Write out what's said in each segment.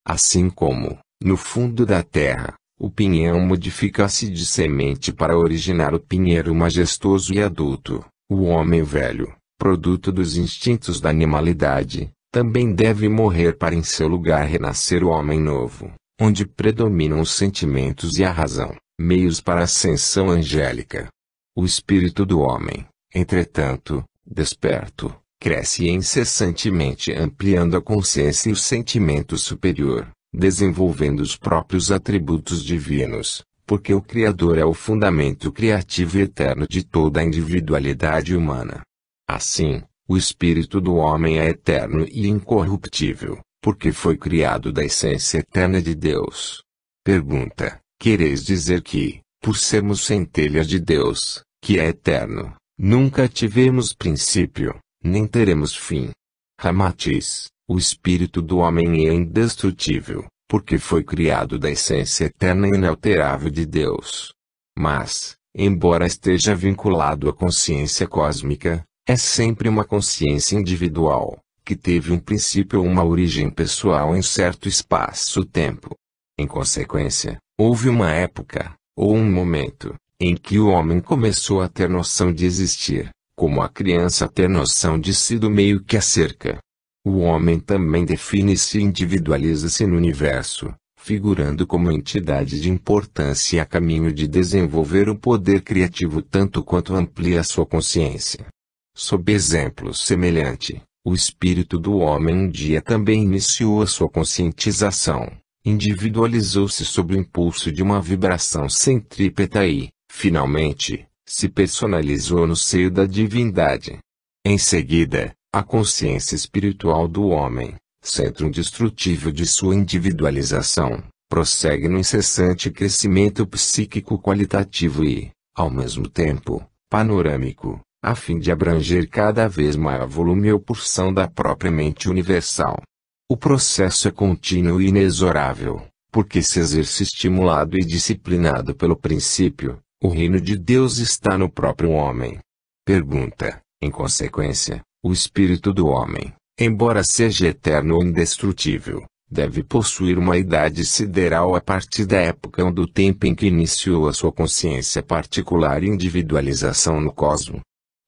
Assim como, no fundo da terra, o pinhão modifica-se de semente para originar o pinheiro majestoso e adulto, o homem velho, produto dos instintos da animalidade, também deve morrer para em seu lugar renascer o homem novo, onde predominam os sentimentos e a razão, meios para a ascensão angélica. O espírito do homem, entretanto, desperto, cresce incessantemente ampliando a consciência e o sentimento superior, desenvolvendo os próprios atributos divinos, porque o Criador é o fundamento criativo e eterno de toda a individualidade humana. Assim, o espírito do homem é eterno e incorruptível, porque foi criado da essência eterna de Deus. Pergunta: quereis dizer que, por sermos centelhas de Deus, que é eterno, nunca tivemos princípio, nem teremos fim? Ramatiz: o espírito do homem é indestrutível, porque foi criado da essência eterna e inalterável de Deus. Mas, embora esteja vinculado à consciência cósmica, é sempre uma consciência individual, que teve um princípio ou uma origem pessoal em certo espaço-tempo. Em consequência, houve uma época, ou um momento, em que o homem começou a ter noção de existir, como a criança ter noção de si do meio que a cerca. O homem também define-se e individualiza-se no universo, figurando como entidade de importância a caminho de desenvolver um poder criativo tanto quanto amplia sua consciência. Sob exemplo semelhante, o espírito do homem um dia também iniciou a sua conscientização, individualizou-se sob o impulso de uma vibração centrípeta e, finalmente, se personalizou no seio da divindade. Em seguida, a consciência espiritual do homem, centro indestrutível de sua individualização, prossegue no incessante crescimento psíquico qualitativo e, ao mesmo tempo, panorâmico, a fim de abranger cada vez maior volume ou porção da própria mente universal. O processo é contínuo e inexorável, porque se exerce estimulado e disciplinado pelo princípio, o reino de Deus está no próprio homem. Pergunta: em consequência, o espírito do homem, embora seja eterno ou indestrutível, deve possuir uma idade sideral a partir da época ou do tempo em que iniciou a sua consciência particular e individualização no cosmos.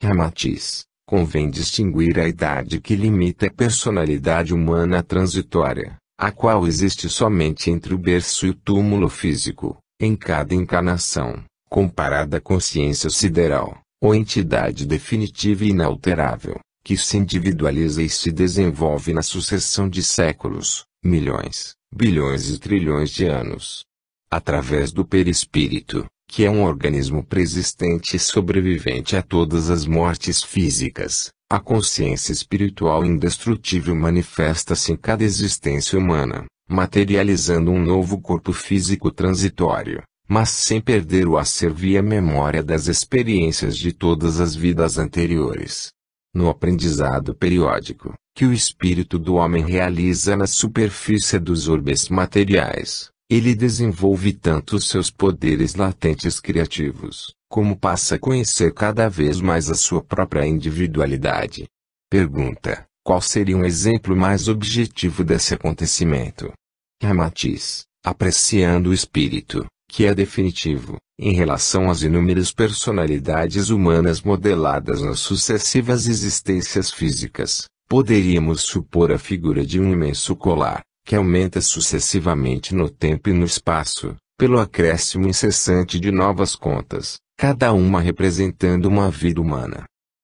Ramatiz: convém distinguir a idade que limita a personalidade humana transitória, a qual existe somente entre o berço e o túmulo físico, em cada encarnação, comparada à consciência sideral, ou entidade definitiva e inalterável, que se individualiza e se desenvolve na sucessão de séculos, milhões, bilhões e trilhões de anos. Através do perispírito, que é um organismo preexistente e sobrevivente a todas as mortes físicas, a consciência espiritual indestrutível manifesta-se em cada existência humana, materializando um novo corpo físico transitório, mas sem perder o acervo e a memória das experiências de todas as vidas anteriores. No aprendizado periódico, que o espírito do homem realiza na superfície dos orbes materiais, ele desenvolve tanto os seus poderes latentes criativos, como passa a conhecer cada vez mais a sua própria individualidade. Pergunta: qual seria um exemplo mais objetivo desse acontecimento? Ramatiz: apreciando o espírito, que é definitivo, em relação às inúmeras personalidades humanas modeladas nas sucessivas existências físicas, poderíamos supor a figura de um imenso colar, que aumenta sucessivamente no tempo e no espaço, pelo acréscimo incessante de novas contas, cada uma representando uma vida humana.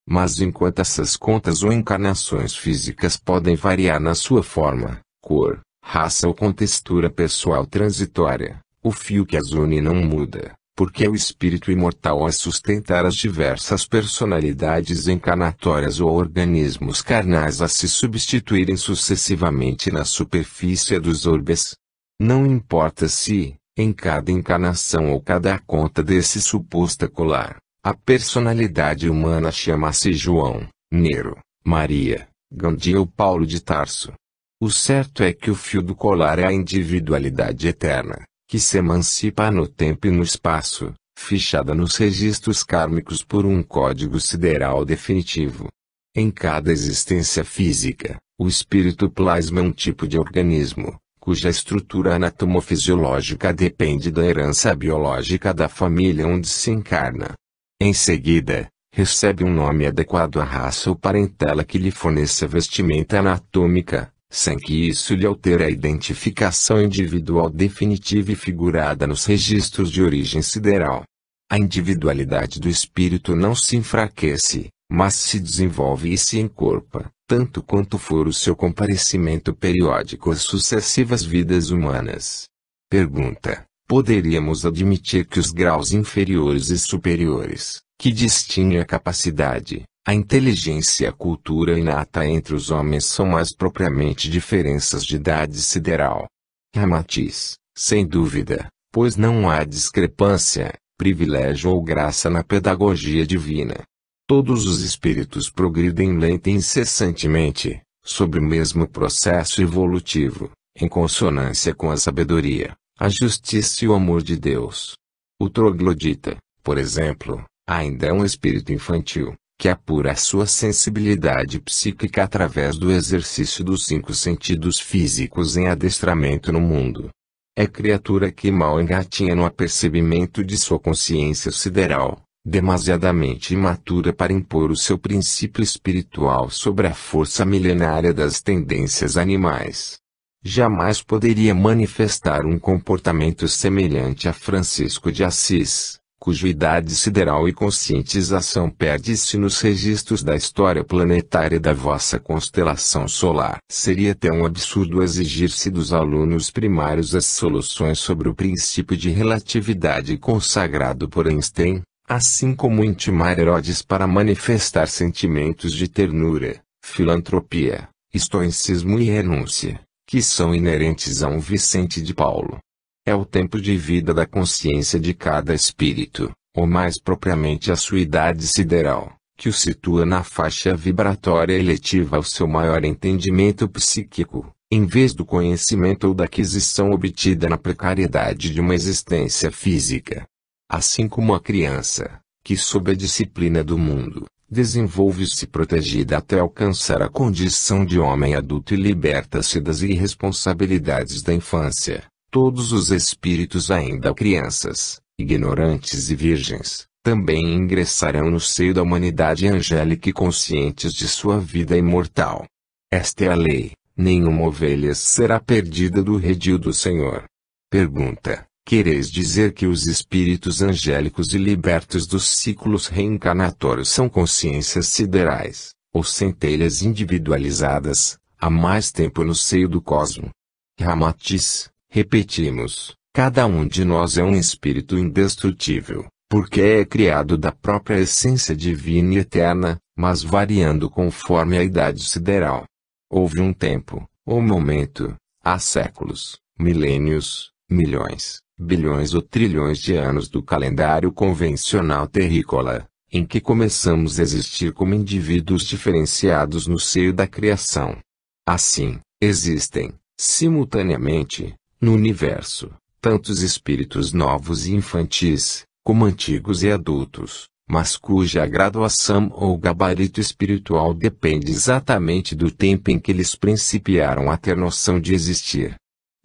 Mas enquanto essas contas ou encarnações físicas podem variar na sua forma, cor, raça ou contextura pessoal transitória, o fio que as une não muda, porque é o espírito imortal a sustentar as diversas personalidades encarnatórias ou organismos carnais a se substituírem sucessivamente na superfície dos orbes. Não importa se, em cada encarnação ou cada conta desse suposto colar, a personalidade humana chama-se João, Nero, Maria, Gandhi ou Paulo de Tarso. O certo é que o fio do colar é a individualidade eterna, que se emancipa no tempo e no espaço, fichada nos registros kármicos por um código sideral definitivo. Em cada existência física, o espírito plasma um tipo de organismo, cuja estrutura anatomofisiológica depende da herança biológica da família onde se encarna. Em seguida, recebe um nome adequado à raça ou parentela que lhe forneça vestimenta anatômica, sem que isso lhe altere a identificação individual definitiva e figurada nos registros de origem sideral. A individualidade do espírito não se enfraquece, mas se desenvolve e se encorpa, tanto quanto for o seu comparecimento periódico às sucessivas vidas humanas. Pergunta: poderíamos admitir que os graus inferiores e superiores, que distinguem a capacidade, a inteligência e a cultura inata entre os homens são mais propriamente diferenças de idade sideral? Ramatiz: sem dúvida, pois não há discrepância, privilégio ou graça na pedagogia divina. Todos os espíritos progridem lenta e incessantemente, sobre o mesmo processo evolutivo, em consonância com a sabedoria, a justiça e o amor de Deus. O troglodita, por exemplo, ainda é um espírito infantil, que apura a sua sensibilidade psíquica através do exercício dos 5 sentidos físicos em adestramento no mundo. É criatura que mal engatinha no apercebimento de sua consciência sideral, demasiadamente imatura para impor o seu princípio espiritual sobre a força milenária das tendências animais. Jamais poderia manifestar um comportamento semelhante a Francisco de Assis, cuja idade sideral e conscientização perde-se nos registros da história planetária da vossa constelação solar. Seria tão absurdo exigir-se dos alunos primários as soluções sobre o princípio de relatividade consagrado por Einstein, assim como intimar Herodes para manifestar sentimentos de ternura, filantropia, estoicismo e renúncia, que são inerentes a um Vicente de Paulo. É o tempo de vida da consciência de cada espírito, ou mais propriamente a sua idade sideral, que o situa na faixa vibratória eletiva ao seu maior entendimento psíquico, em vez do conhecimento ou da aquisição obtida na precariedade de uma existência física. Assim como a criança, que sob a disciplina do mundo, desenvolve-se protegida até alcançar a condição de homem adulto e liberta-se das irresponsabilidades da infância, todos os espíritos ainda crianças, ignorantes e virgens, também ingressarão no seio da humanidade angélica e conscientes de sua vida imortal. Esta é a lei: nenhuma ovelha será perdida do redil do Senhor. Pergunta: quereis dizer que os espíritos angélicos e libertos dos ciclos reencarnatórios são consciências siderais, ou centelhas individualizadas, há mais tempo no seio do cosmo? Ramatiz: repetimos, cada um de nós é um espírito indestrutível, porque é criado da própria essência divina e eterna, mas variando conforme a idade sideral. Houve um tempo, ou momento, há séculos, milênios, milhões, bilhões ou trilhões de anos do calendário convencional terrícola, em que começamos a existir como indivíduos diferenciados no seio da criação. Assim, existem, simultaneamente, no universo, tantos espíritos novos e infantis, como antigos e adultos, mas cuja graduação ou gabarito espiritual depende exatamente do tempo em que eles principiaram a ter noção de existir.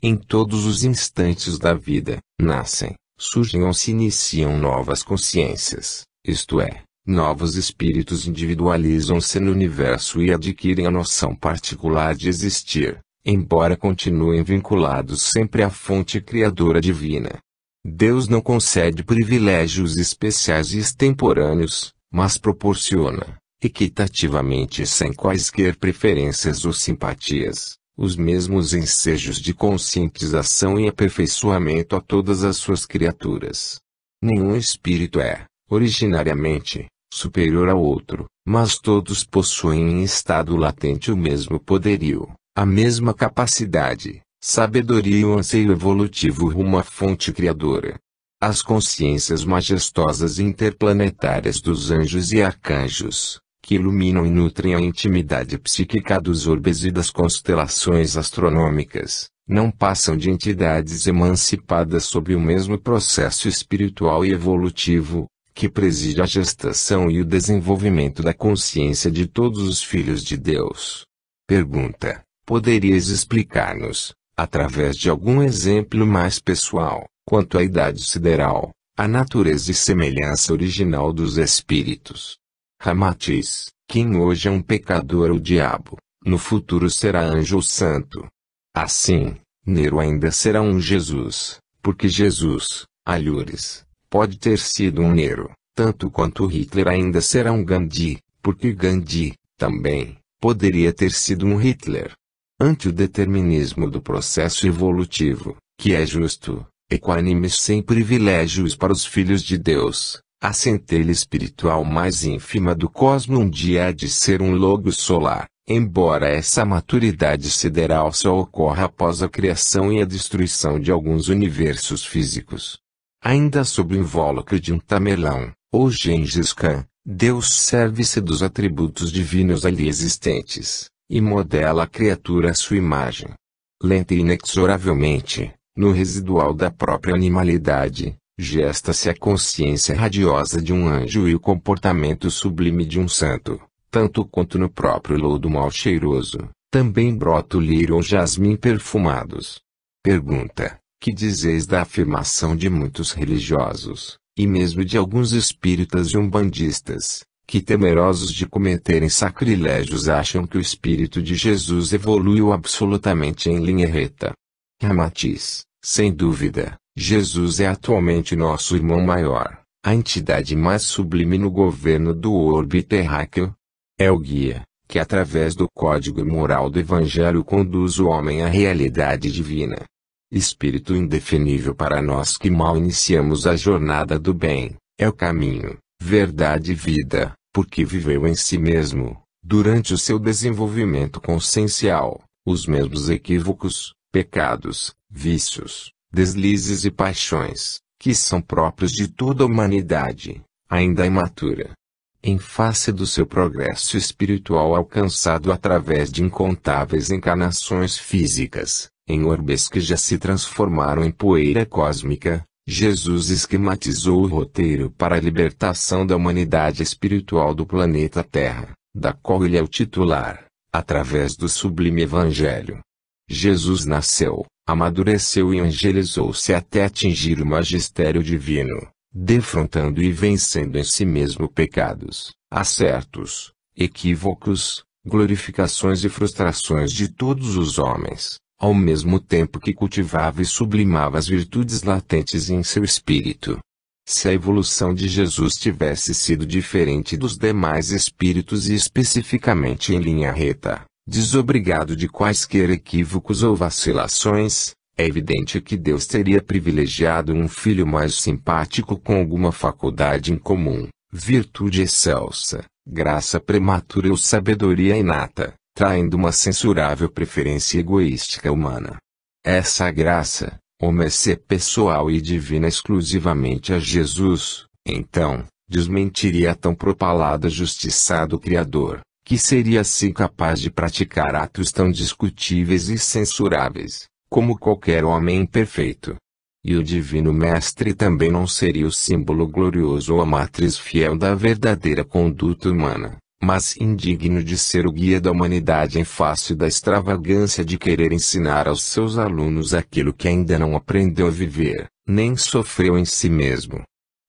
Em todos os instantes da vida, nascem, surgem ou se iniciam novas consciências, isto é, novos espíritos individualizam-se no universo e adquirem a noção particular de existir, embora continuem vinculados sempre à fonte criadora divina. Deus não concede privilégios especiais e extemporâneos, mas proporciona, equitativamente e sem quaisquer preferências ou simpatias, os mesmos ensejos de conscientização e aperfeiçoamento a todas as suas criaturas. Nenhum espírito é, originariamente, superior ao outro, mas todos possuem em estado latente o mesmo poderio, a mesma capacidade, sabedoria e o anseio evolutivo rumo à fonte criadora. As consciências majestosas e interplanetárias dos anjos e arcanjos, que iluminam e nutrem a intimidade psíquica dos orbes e das constelações astronômicas, não passam de entidades emancipadas sob o mesmo processo espiritual e evolutivo, que preside a gestação e o desenvolvimento da consciência de todos os filhos de Deus. Pergunta: poderias explicar-nos, através de algum exemplo mais pessoal, quanto à idade sideral, a natureza e semelhança original dos espíritos. Ramatiz, quem hoje é um pecador ou diabo, no futuro será anjo ou santo. Assim, Nero ainda será um Jesus, porque Jesus, alhures, pode ter sido um Nero, tanto quanto Hitler ainda será um Gandhi, porque Gandhi, também, poderia ter sido um Hitler. Ante o determinismo do processo evolutivo, que é justo, equânime sem privilégios para os filhos de Deus, a centelha espiritual mais ínfima do cosmo um dia há de ser um logos solar, embora essa maturidade sideral só ocorra após a criação e a destruição de alguns universos físicos. Ainda sob o invólucro de um Tamerlão, ou Gengis Khan, Deus serve-se dos atributos divinos ali existentes, e modela a criatura à sua imagem. Lenta e inexoravelmente, no residual da própria animalidade, gesta-se a consciência radiosa de um anjo e o comportamento sublime de um santo, tanto quanto no próprio lodo mal cheiroso, também brota o lírio ou jasmim perfumados. Pergunta: que dizeis da afirmação de muitos religiosos, e mesmo de alguns espíritas e umbandistas, que temerosos de cometerem sacrilégios acham que o espírito de Jesus evoluiu absolutamente em linha reta? Ramatiz: sem dúvida, Jesus é atualmente nosso irmão maior, a entidade mais sublime no governo do orbe terráqueo. É o guia, que através do código moral do Evangelho conduz o homem à realidade divina. Espírito indefinível para nós que mal iniciamos a jornada do bem, é o caminho, verdade e vida, porque viveu em si mesmo, durante o seu desenvolvimento consciencial, os mesmos equívocos, pecados, vícios, deslizes e paixões, que são próprios de toda a humanidade, ainda imatura. Em face do seu progresso espiritual alcançado através de incontáveis encarnações físicas, em orbes que já se transformaram em poeira cósmica, Jesus esquematizou o roteiro para a libertação da humanidade espiritual do planeta Terra, da qual ele é o titular, através do sublime Evangelho. Jesus nasceu, amadureceu e angelizou-se até atingir o magistério divino, defrontando e vencendo em si mesmo pecados, acertos, equívocos, glorificações e frustrações de todos os homens, ao mesmo tempo que cultivava e sublimava as virtudes latentes em seu espírito. Se a evolução de Jesus tivesse sido diferente dos demais espíritos e especificamente em linha reta, desobrigado de quaisquer equívocos ou vacilações, é evidente que Deus teria privilegiado um filho mais simpático com alguma faculdade em comum, virtude excelsa, graça prematura ou sabedoria inata, traindo uma censurável preferência egoística humana. Essa graça, ou mercê pessoal e divina exclusivamente a Jesus, então, desmentiria a tão propalada justiça do Criador, que seria assim capaz de praticar atos tão discutíveis e censuráveis, como qualquer homem imperfeito. E o Divino Mestre também não seria o símbolo glorioso ou a matriz fiel da verdadeira conduta humana, mas indigno de ser o guia da humanidade em face da extravagância de querer ensinar aos seus alunos aquilo que ainda não aprendeu a viver, nem sofreu em si mesmo.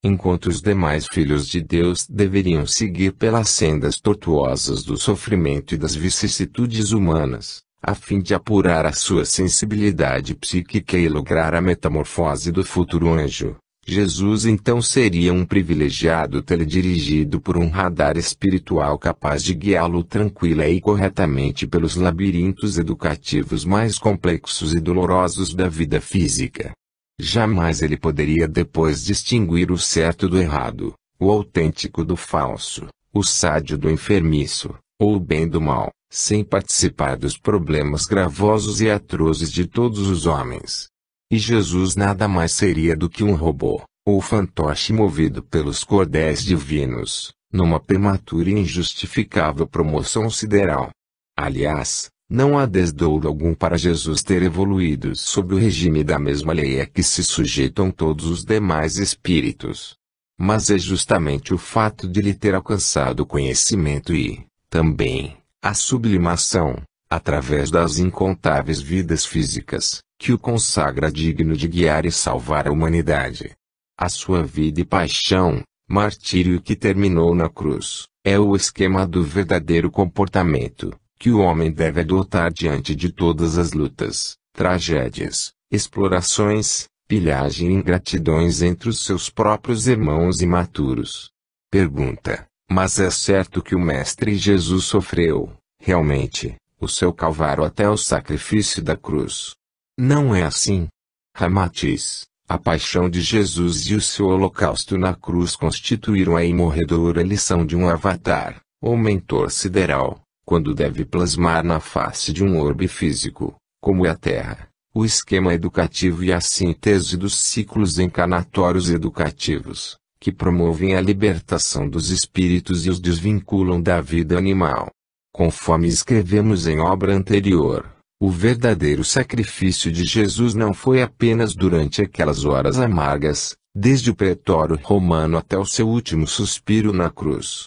Enquanto os demais filhos de Deus deveriam seguir pelas sendas tortuosas do sofrimento e das vicissitudes humanas, a fim de apurar a sua sensibilidade psíquica e lograr a metamorfose do futuro anjo, Jesus então seria um privilegiado teledirigido por um radar espiritual capaz de guiá-lo tranquila e corretamente pelos labirintos educativos mais complexos e dolorosos da vida física. Jamais ele poderia depois distinguir o certo do errado, o autêntico do falso, o sádio do enfermiço, ou o bem do mal, sem participar dos problemas gravosos e atrozes de todos os homens. E Jesus nada mais seria do que um robô, ou fantoche movido pelos cordéis divinos, numa prematura e injustificável promoção sideral. Aliás, não há desdouro algum para Jesus ter evoluído sob o regime da mesma lei a que se sujeitam todos os demais espíritos. Mas é justamente o fato de lhe ter alcançado o conhecimento e, também, a sublimação, através das incontáveis vidas físicas, que o consagra digno de guiar e salvar a humanidade. A sua vida e paixão, martírio que terminou na cruz, é o esquema do verdadeiro comportamento que o homem deve adotar diante de todas as lutas, tragédias, explorações, pilhagem e ingratidões entre os seus próprios irmãos imaturos. Pergunta: mas é certo que o Mestre Jesus sofreu, realmente, o seu calvário até o sacrifício da cruz? Não é assim. Ramatiz: a paixão de Jesus e o seu holocausto na cruz constituíram a imorredora lição de um avatar, ou mentor sideral, quando deve plasmar na face de um orbe físico, como é a Terra, o esquema educativo e a síntese dos ciclos encarnatórios educativos, que promovem a libertação dos espíritos e os desvinculam da vida animal. Conforme escrevemos em obra anterior, o verdadeiro sacrifício de Jesus não foi apenas durante aquelas horas amargas, desde o pretório romano até o seu último suspiro na cruz.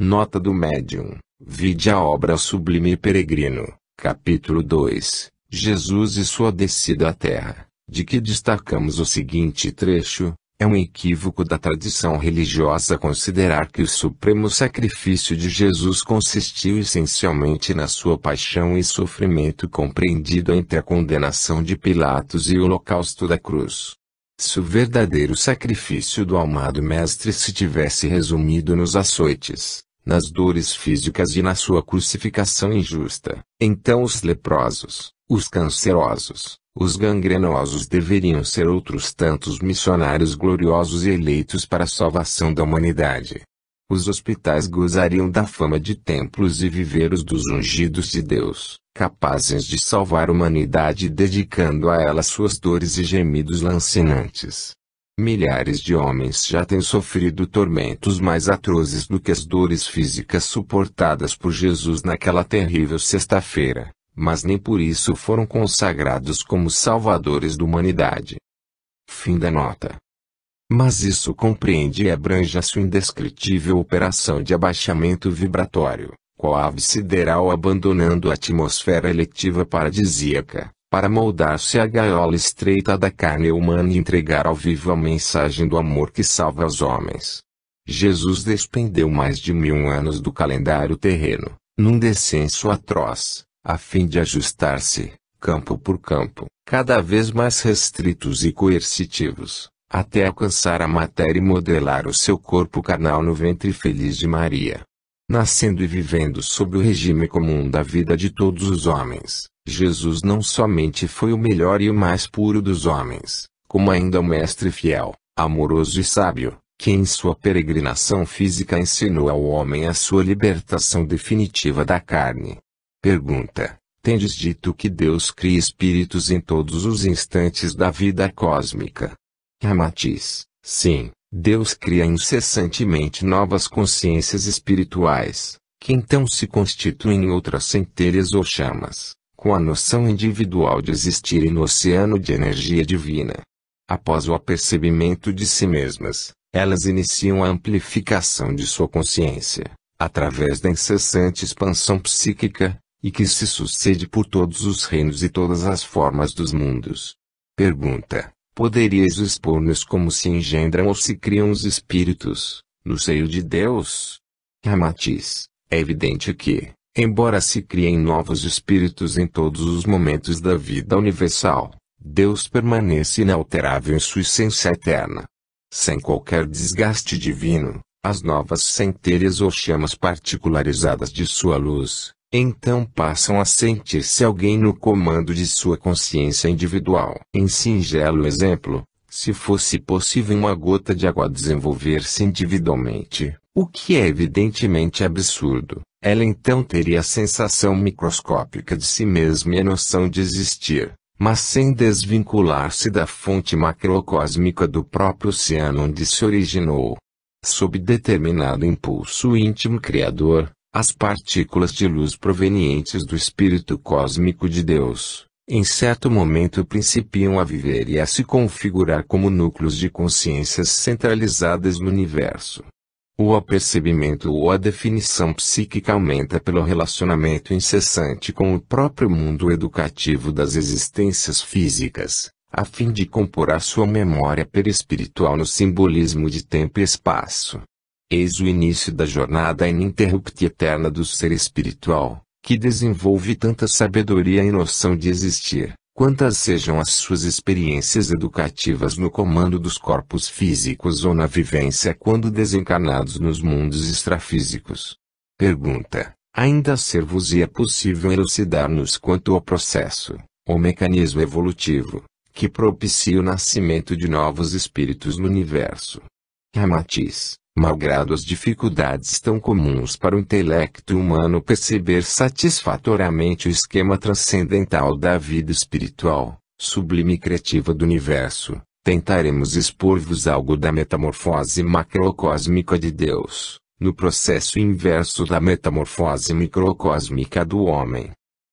Nota do médium: vide a obra O Sublime Peregrino, capítulo 2, Jesus e sua descida à terra, de que destacamos o seguinte trecho: é um equívoco da tradição religiosa considerar que o supremo sacrifício de Jesus consistiu essencialmente na sua paixão e sofrimento compreendido entre a condenação de Pilatos e o holocausto da cruz. Se o verdadeiro sacrifício do amado Mestre se tivesse resumido nos açoites, nas dores físicas e na sua crucificação injusta, então os leprosos, os cancerosos, os gangrenosos deveriam ser outros tantos missionários gloriosos e eleitos para a salvação da humanidade. Os hospitais gozariam da fama de templos e viveiros dos ungidos de Deus, capazes de salvar a humanidade dedicando a ela suas dores e gemidos lancinantes. Milhares de homens já têm sofrido tormentos mais atrozes do que as dores físicas suportadas por Jesus naquela terrível sexta-feira, mas nem por isso foram consagrados como salvadores da humanidade. Fim da nota. Mas isso compreende e abrange a sua indescritível operação de abaixamento vibratório, qual ave sideral abandonando a atmosfera eletiva paradisíaca, para moldar-se à gaiola estreita da carne humana e entregar ao vivo a mensagem do amor que salva os homens. Jesus despendeu mais de 1000 anos do calendário terreno, num descenso atroz, a fim de ajustar-se, campo por campo, cada vez mais restritos e coercitivos, até alcançar a matéria e modelar o seu corpo carnal no ventre feliz de Maria. Nascendo e vivendo sob o regime comum da vida de todos os homens, Jesus não somente foi o melhor e o mais puro dos homens, como ainda o mestre fiel, amoroso e sábio, que em sua peregrinação física ensinou ao homem a sua libertação definitiva da carne. Pergunta: tendes dito que Deus cria espíritos em todos os instantes da vida cósmica? Ramatiz: sim, Deus cria incessantemente novas consciências espirituais, que então se constituem em outras centelhas ou chamas, com a noção individual de existirem no oceano de energia divina. Após o apercebimento de si mesmas, elas iniciam a amplificação de sua consciência, através da incessante expansão psíquica, e que se sucede por todos os reinos e todas as formas dos mundos. Pergunta: poderias expor-nos como se engendram ou se criam os espíritos, no seio de Deus? Ramatiz: é evidente que, embora se criem novos espíritos em todos os momentos da vida universal, Deus permanece inalterável em sua essência eterna. Sem qualquer desgaste divino, as novas centelhas ou chamas particularizadas de sua luz, então passam a sentir-se alguém no comando de sua consciência individual. Em singelo exemplo, se fosse possível uma gota de água desenvolver-se individualmente, o que é evidentemente absurdo, ela então teria a sensação microscópica de si mesma e a noção de existir, mas sem desvincular-se da fonte macrocósmica do próprio oceano onde se originou. Sob determinado impulso íntimo criador, as partículas de luz provenientes do Espírito Cósmico de Deus, em certo momento principiam a viver e a se configurar como núcleos de consciências centralizadas no universo. O apercebimento ou a definição psíquica aumenta pelo relacionamento incessante com o próprio mundo educativo das existências físicas, a fim de compor a sua memória perispiritual no simbolismo de tempo e espaço. Eis o início da jornada ininterrupta e eterna do ser espiritual, que desenvolve tanta sabedoria e noção de existir, quantas sejam as suas experiências educativas no comando dos corpos físicos ou na vivência quando desencarnados nos mundos extrafísicos. Pergunta: ainda ser-vos-ia possível elucidar-nos quanto ao processo, ou mecanismo evolutivo, que propicia o nascimento de novos espíritos no universo? Ramatiz: malgrado as dificuldades tão comuns para o intelecto humano perceber satisfatoriamente o esquema transcendental da vida espiritual, sublime e criativa do universo, tentaremos expor-vos algo da metamorfose macrocósmica de Deus, no processo inverso da metamorfose microcósmica do homem.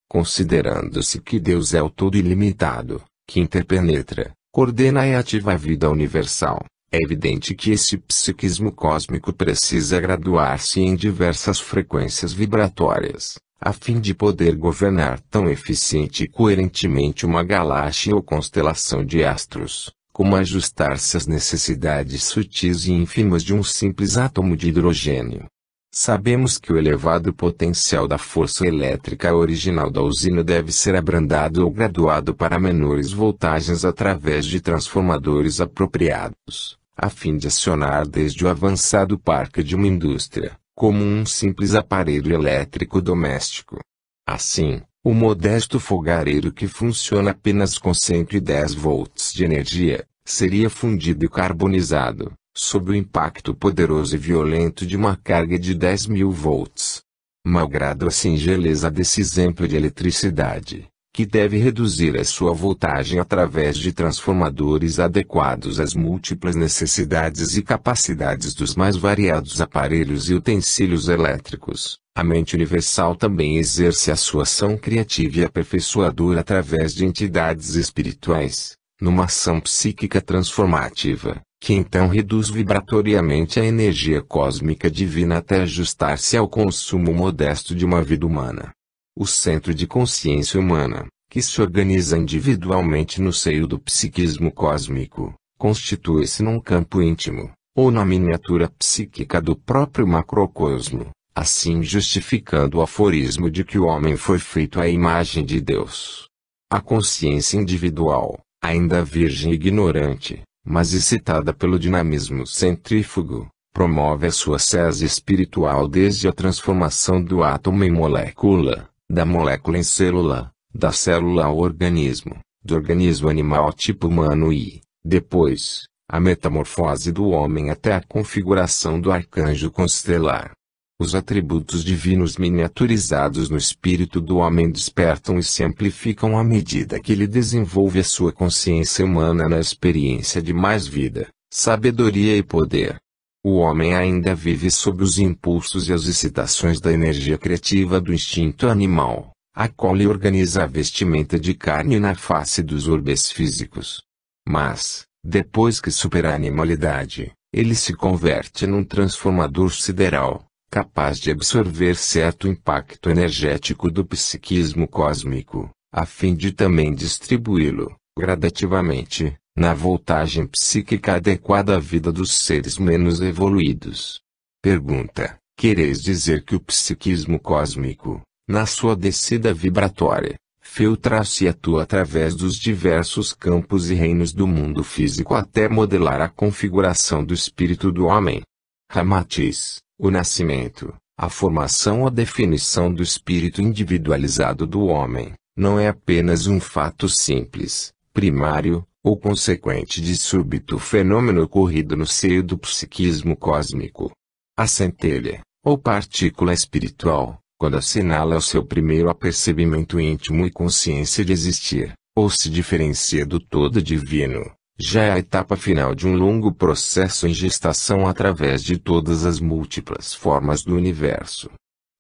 Considerando-se que Deus é o todo ilimitado, que interpenetra, coordena e ativa a vida universal, é evidente que esse psiquismo cósmico precisa graduar-se em diversas frequências vibratórias, a fim de poder governar tão eficiente e coerentemente uma galáxia ou constelação de astros, como ajustar-se às necessidades sutis e ínfimas de um simples átomo de hidrogênio. Sabemos que o elevado potencial da força elétrica original da usina deve ser abrandado ou graduado para menores voltagens através de transformadores apropriados, a fim de acionar desde o avançado parque de uma indústria, como um simples aparelho elétrico doméstico. Assim, o modesto fogareiro que funciona apenas com 110 volts de energia, seria fundido e carbonizado, sob o impacto poderoso e violento de uma carga de 10.000 volts. Malgrado a singeleza desse exemplo de eletricidade, que deve reduzir a sua voltagem através de transformadores adequados às múltiplas necessidades e capacidades dos mais variados aparelhos e utensílios elétricos, a mente universal também exerce a sua ação criativa e aperfeiçoadora através de entidades espirituais, numa ação psíquica transformativa, que então reduz vibratoriamente a energia cósmica divina até ajustar-se ao consumo modesto de uma vida humana. O centro de consciência humana, que se organiza individualmente no seio do psiquismo cósmico, constitui-se num campo íntimo, ou na miniatura psíquica do próprio macrocosmo, assim justificando o aforismo de que o homem foi feito à imagem de Deus. A consciência individual, ainda virgem e ignorante, mas excitada pelo dinamismo centrífugo, promove a sua sese espiritual desde a transformação do átomo em molécula, da molécula em célula, da célula ao organismo, do organismo animal tipo humano e, depois, a metamorfose do homem até a configuração do arcanjo constelar. Os atributos divinos miniaturizados no espírito do homem despertam e se amplificam à medida que ele desenvolve a sua consciência humana na experiência de mais vida, sabedoria e poder. O homem ainda vive sob os impulsos e as excitações da energia criativa do instinto animal, a qual lhe organiza a vestimenta de carne na face dos orbes físicos. Mas, depois que supera a animalidade, ele se converte num transformador sideral, capaz de absorver certo impacto energético do psiquismo cósmico, a fim de também distribuí-lo, gradativamente, na voltagem psíquica adequada à vida dos seres menos evoluídos. Pergunta: quereis dizer que o psiquismo cósmico, na sua descida vibratória, filtra-se e atua através dos diversos campos e reinos do mundo físico até modelar a configuração do espírito do homem? Ramatiz: o nascimento, a formação ou a definição do espírito individualizado do homem, não é apenas um fato simples, primário, ou consequente de súbito fenômeno ocorrido no seio do psiquismo cósmico. A centelha, ou partícula espiritual, quando assinala o seu primeiro apercebimento íntimo e consciência de existir, ou se diferencia do todo divino, já é a etapa final de um longo processo em gestação através de todas as múltiplas formas do universo.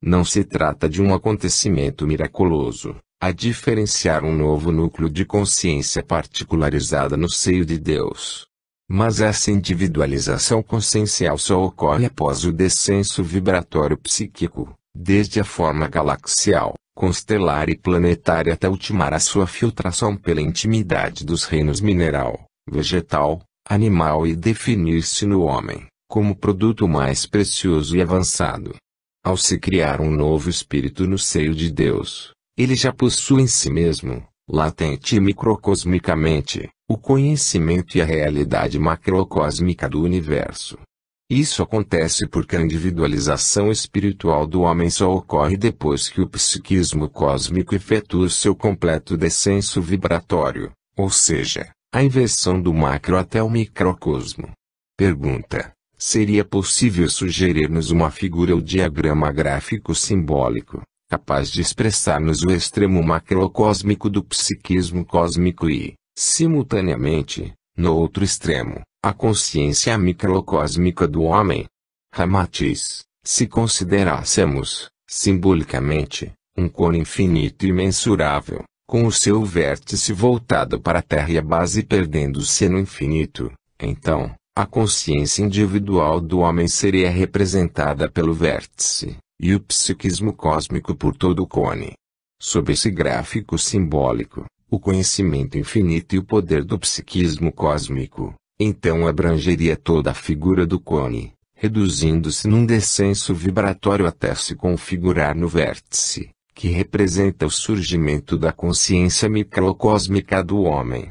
Não se trata de um acontecimento miraculoso, a diferenciar um novo núcleo de consciência particularizada no seio de Deus. Mas essa individualização consciencial só ocorre após o descenso vibratório psíquico, desde a forma galaxial, constelar e planetária até ultimar a sua filtração pela intimidade dos reinos mineral, vegetal, animal e definir-se no homem, como produto mais precioso e avançado. Ao se criar um novo espírito no seio de Deus, ele já possui em si mesmo, latente e microcosmicamente, o conhecimento e a realidade macrocósmica do universo. Isso acontece porque a individualização espiritual do homem só ocorre depois que o psiquismo cósmico efetua seu completo descenso vibratório, ou seja, a inversão do macro até o microcosmo. Pergunta: seria possível sugerir-nos uma figura ou diagrama gráfico simbólico, capaz de expressar-nos o extremo macrocósmico do psiquismo cósmico e, simultaneamente, no outro extremo, a consciência microcósmica do homem? Ramatiz: se considerássemos, simbolicamente, um cone infinito e imensurável, com o seu vértice voltado para a Terra e a base perdendo-se no infinito, então, a consciência individual do homem seria representada pelo vértice, e o psiquismo cósmico por todo o cone. Sob esse gráfico simbólico, o conhecimento infinito e o poder do psiquismo cósmico, então abrangeria toda a figura do cone, reduzindo-se num descenso vibratório até se configurar no vértice, que representa o surgimento da consciência microcósmica do homem.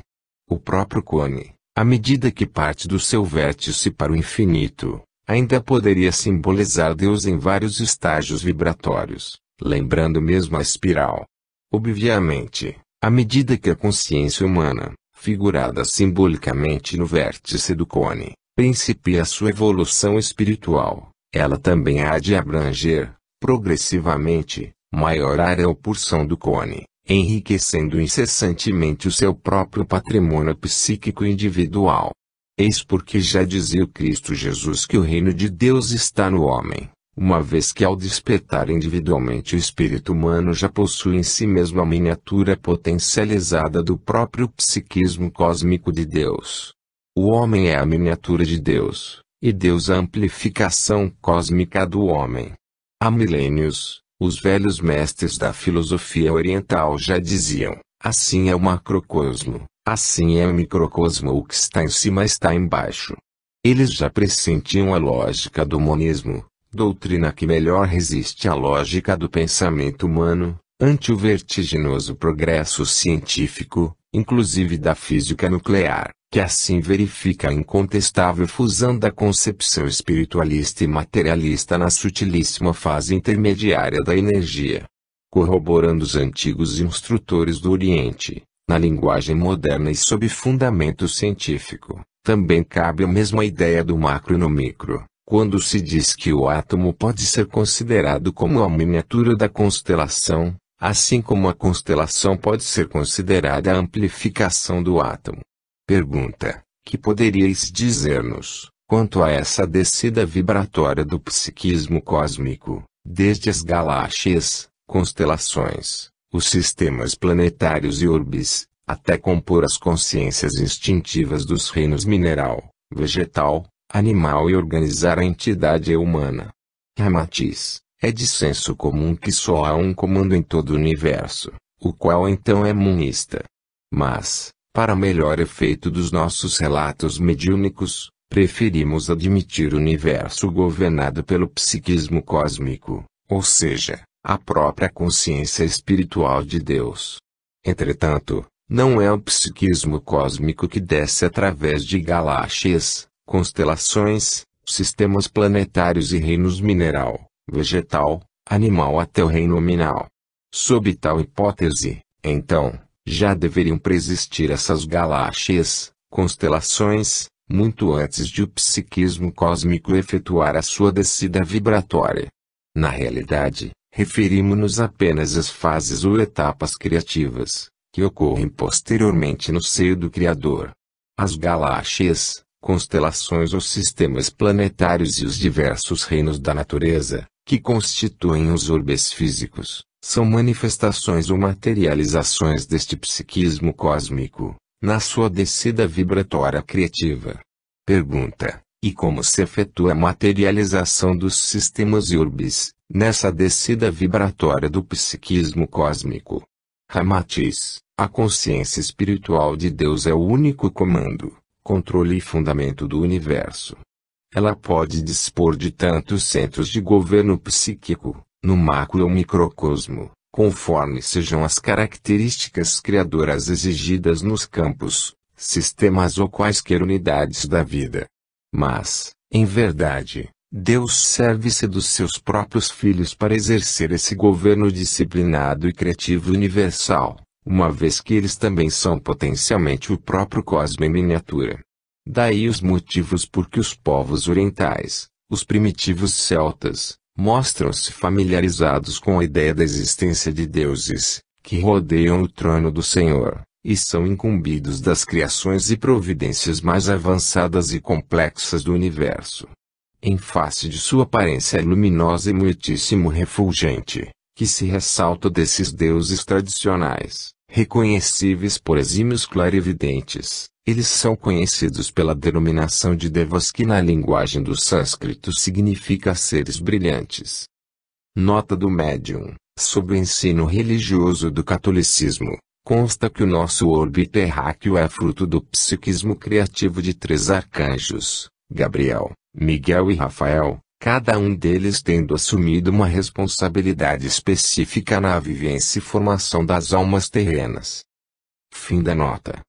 O próprio cone, à medida que parte do seu vértice para o infinito, ainda poderia simbolizar Deus em vários estágios vibratórios, lembrando mesmo a espiral. Obviamente, à medida que a consciência humana, figurada simbolicamente no vértice do cone, principia sua evolução espiritual, ela também há de abranger, progressivamente, maior área ou porção do cone, enriquecendo incessantemente o seu próprio patrimônio psíquico individual. Eis porque já dizia o Cristo Jesus que o reino de Deus está no homem, uma vez que ao despertar individualmente o espírito humano já possui em si mesmo a miniatura potencializada do próprio psiquismo cósmico de Deus. O homem é a miniatura de Deus, e Deus a amplificação cósmica do homem. Há milênios, os velhos mestres da filosofia oriental já diziam: assim é o macrocosmo, assim é o microcosmo, o que está em cima está embaixo. Eles já pressentiam a lógica do monismo, doutrina que melhor resiste à lógica do pensamento humano, ante o vertiginoso progresso científico, inclusive da física nuclear, que assim verifica a incontestável fusão da concepção espiritualista e materialista na sutilíssima fase intermediária da energia. Corroborando os antigos instrutores do Oriente, na linguagem moderna e sob fundamento científico, também cabe a mesma ideia do macro no micro, quando se diz que o átomo pode ser considerado como a miniatura da constelação, assim como a constelação pode ser considerada a amplificação do átomo. Pergunta: que poderíeis dizer-nos, quanto a essa descida vibratória do psiquismo cósmico, desde as galáxias, constelações, os sistemas planetários e orbes, até compor as consciências instintivas dos reinos mineral, vegetal, animal e organizar a entidade humana? Ramatiz: é de senso comum que só há um comando em todo o universo, o qual então é monista. Mas, para melhor efeito dos nossos relatos mediúnicos, preferimos admitir o universo governado pelo psiquismo cósmico, ou seja, a própria consciência espiritual de Deus. Entretanto, não é o psiquismo cósmico que desce através de galáxias, constelações, sistemas planetários e reinos mineral, vegetal, animal até o reino nominal. Sob tal hipótese, então, já deveriam preexistir essas galáxias, constelações, muito antes de o psiquismo cósmico efetuar a sua descida vibratória. Na realidade, referimos-nos apenas às fases ou etapas criativas, que ocorrem posteriormente no seio do Criador. As galáxias, constelações ou sistemas planetários e os diversos reinos da natureza, que constituem os orbes físicos, são manifestações ou materializações deste psiquismo cósmico, na sua descida vibratória criativa. Pergunta: e como se efetua a materialização dos sistemas e urbes, nessa descida vibratória do psiquismo cósmico? Ramatiz: a consciência espiritual de Deus é o único comando, controle e fundamento do universo. Ela pode dispor de tantos centros de governo psíquico, no macro ou microcosmo, conforme sejam as características criadoras exigidas nos campos, sistemas ou quaisquer unidades da vida. Mas, em verdade, Deus serve-se dos seus próprios filhos para exercer esse governo disciplinado e criativo universal, uma vez que eles também são potencialmente o próprio cosmo em miniatura. Daí os motivos por que os povos orientais, os primitivos celtas, mostram-se familiarizados com a ideia da existência de deuses, que rodeiam o trono do Senhor, e são incumbidos das criações e providências mais avançadas e complexas do universo. Em face de sua aparência luminosa e muitíssimo refulgente, que se ressalta desses deuses tradicionais, reconhecíveis por exímios clarividentes, eles são conhecidos pela denominação de devas, que na linguagem do sânscrito significa seres brilhantes. Nota do médium: sob o ensino religioso do catolicismo, consta que o nosso orbe terráqueo é fruto do psiquismo criativo de 3 arcanjos, Gabriel, Miguel e Rafael, cada um deles tendo assumido uma responsabilidade específica na vivência e formação das almas terrenas. Fim da nota.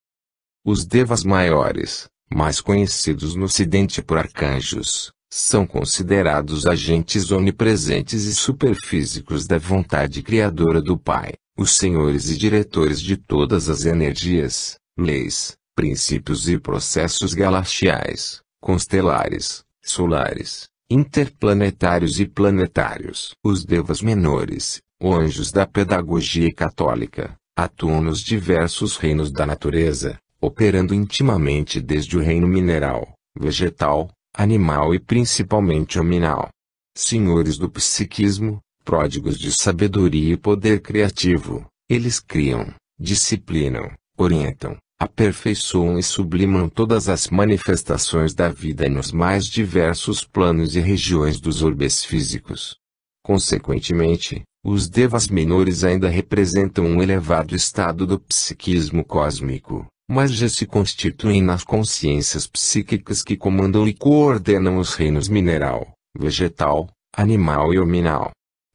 Os devas maiores, mais conhecidos no ocidente por arcanjos, são considerados agentes onipresentes e superfísicos da vontade criadora do Pai, os senhores e diretores de todas as energias, leis, princípios e processos galaxiais, constelares, solares, interplanetários e planetários. Os devas menores, ou anjos da pedagogia católica, atuam nos diversos reinos da natureza, operando intimamente desde o reino mineral, vegetal, animal e principalmente hominal. Senhores do psiquismo, pródigos de sabedoria e poder criativo, eles criam, disciplinam, orientam, aperfeiçoam e sublimam todas as manifestações da vida nos mais diversos planos e regiões dos orbes físicos. Consequentemente, os devas menores ainda representam um elevado estado do psiquismo cósmico, mas já se constituem nas consciências psíquicas que comandam e coordenam os reinos mineral, vegetal, animal e hominal.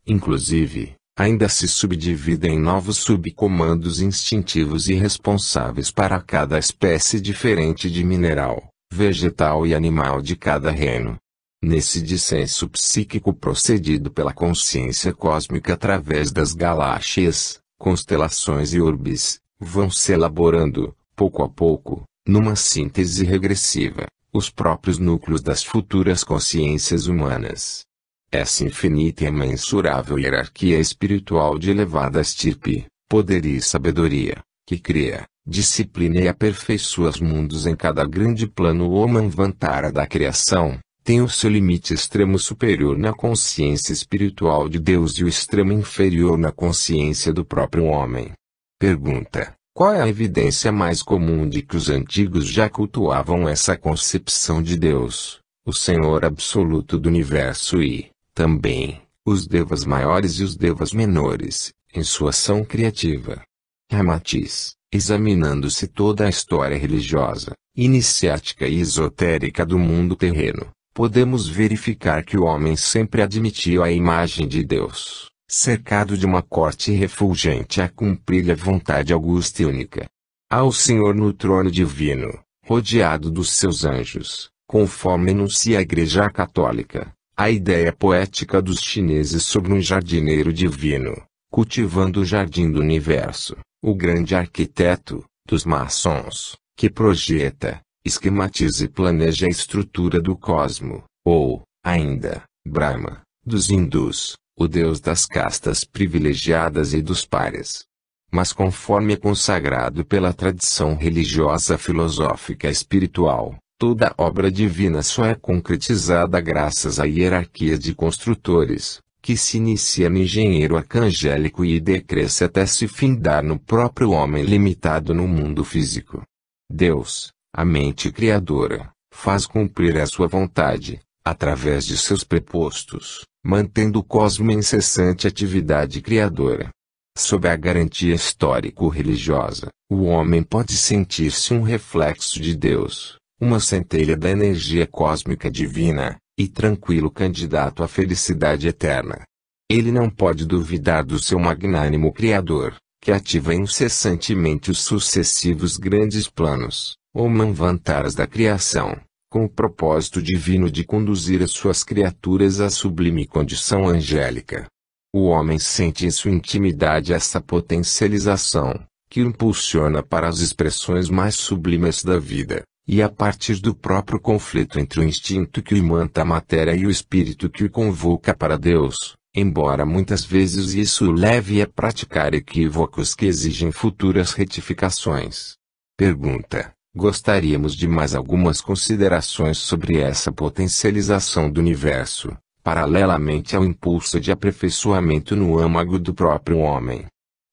Inclusive, ainda se subdividem em novos subcomandos instintivos e responsáveis para cada espécie diferente de mineral, vegetal e animal de cada reino. Nesse dissenso psíquico procedido pela consciência cósmica através das galáxias, constelações e urbes, vão se elaborando, pouco a pouco, numa síntese regressiva, os próprios núcleos das futuras consciências humanas. Essa infinita e imensurável hierarquia espiritual de elevada estirpe, poderio e sabedoria, que cria, disciplina e aperfeiçoa os mundos em cada grande plano ou manvantara da criação, tem o seu limite extremo superior na consciência espiritual de Deus e o extremo inferior na consciência do próprio homem. Pergunta: qual é a evidência mais comum de que os antigos já cultuavam essa concepção de Deus, o Senhor absoluto do universo e, também, os devas maiores e os devas menores, em sua ação criativa? Ramatiz: examinando-se toda a história religiosa, iniciática e esotérica do mundo terreno, podemos verificar que o homem sempre admitiu a imagem de Deus, cercado de uma corte refulgente a cumprir-lhe a vontade augusta e única. Ao Senhor no trono divino, rodeado dos seus anjos, conforme enuncia a Igreja Católica, a ideia poética dos chineses sobre um jardineiro divino, cultivando o jardim do universo, o grande arquiteto, dos maçons, que projeta, esquematiza e planeja a estrutura do cosmo, ou, ainda, Brahma, dos hindus, o deus das castas privilegiadas e dos pares. Mas conforme é consagrado pela tradição religiosa filosófica espiritual, toda obra divina só é concretizada graças à hierarquia de construtores, que se inicia no engenheiro arcangélico e decresce até se findar no próprio homem limitado no mundo físico. Deus, a mente criadora, Faz cumprir a sua vontade, através de seus prepostos, mantendo o cosmo em incessante atividade criadora. Sob a garantia histórico-religiosa, o homem pode sentir-se um reflexo de Deus, uma centelha da energia cósmica divina, e tranquilo candidato à felicidade eterna. Ele não pode duvidar do seu magnânimo Criador, que ativa incessantemente os sucessivos grandes planos, ou manvantaras da criação, com o propósito divino de conduzir as suas criaturas à sublime condição angélica. O homem sente em sua intimidade essa potencialização, que o impulsiona para as expressões mais sublimes da vida, e a partir do próprio conflito entre o instinto que o imanta à matéria e o espírito que o convoca para Deus, embora muitas vezes isso o leve a praticar equívocos que exigem futuras retificações. Pergunta: gostaríamos de mais algumas considerações sobre essa potencialização do universo, paralelamente ao impulso de aperfeiçoamento no âmago do próprio homem.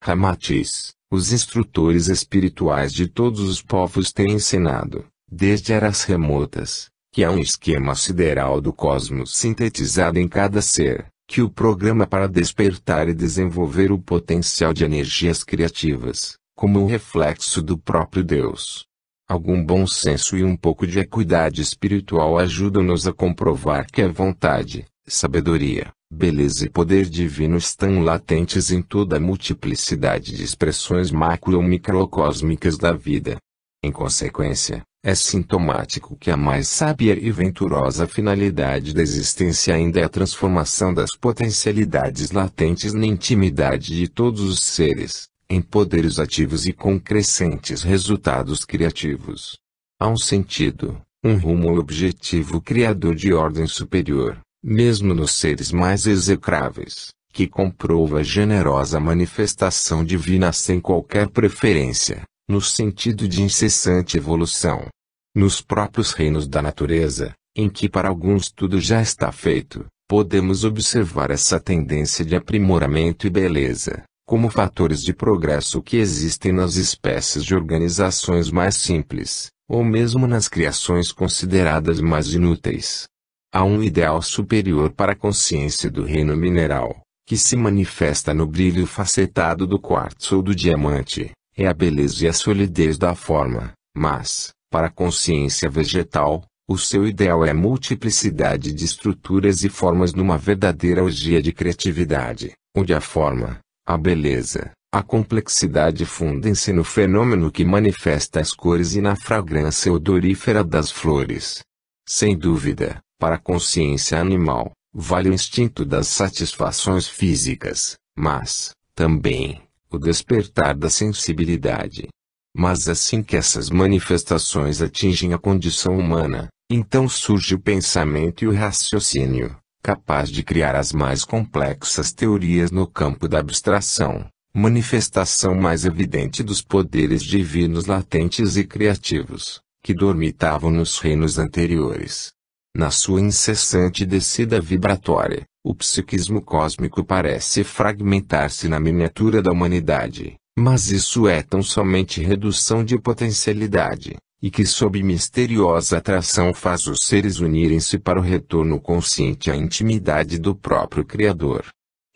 Ramatiz: os instrutores espirituais de todos os povos têm ensinado, desde eras remotas, que há um esquema sideral do cosmos sintetizado em cada ser, que o programa para despertar e desenvolver o potencial de energias criativas, como um reflexo do próprio Deus. Algum bom senso e um pouco de equidade espiritual ajudam-nos a comprovar que a vontade, sabedoria, beleza e poder divino estão latentes em toda a multiplicidade de expressões macro ou microcósmicas da vida. Em consequência, é sintomático que a mais sábia e venturosa finalidade da existência ainda é a transformação das potencialidades latentes na intimidade de todos os seres, em poderes ativos e com crescentes resultados criativos. Há um sentido, um rumo e objetivo criador de ordem superior, mesmo nos seres mais execráveis, que comprova a generosa manifestação divina sem qualquer preferência, no sentido de incessante evolução. Nos próprios reinos da natureza, em que para alguns tudo já está feito, podemos observar essa tendência de aprimoramento e beleza, como fatores de progresso que existem nas espécies de organizações mais simples, ou mesmo nas criações consideradas mais inúteis. Há um ideal superior para a consciência do reino mineral, que se manifesta no brilho facetado do quartzo ou do diamante, é a beleza e a solidez da forma, mas, para a consciência vegetal, o seu ideal é a multiplicidade de estruturas e formas numa verdadeira orgia de criatividade, onde a forma, a beleza, a complexidade fundem-se no fenômeno que manifesta as cores e na fragrância odorífera das flores. Sem dúvida, para a consciência animal, vale o instinto das satisfações físicas, mas, também, o despertar da sensibilidade. Mas assim que essas manifestações atingem a condição humana, então surge o pensamento e o raciocínio, capaz de criar as mais complexas teorias no campo da abstração, manifestação mais evidente dos poderes divinos latentes e criativos, que dormitavam nos reinos anteriores. Na sua incessante descida vibratória, o psiquismo cósmico parece fragmentar-se na miniatura da humanidade, mas isso é tão somente redução de potencialidade, e que sob misteriosa atração faz os seres unirem-se para o retorno consciente à intimidade do próprio Criador.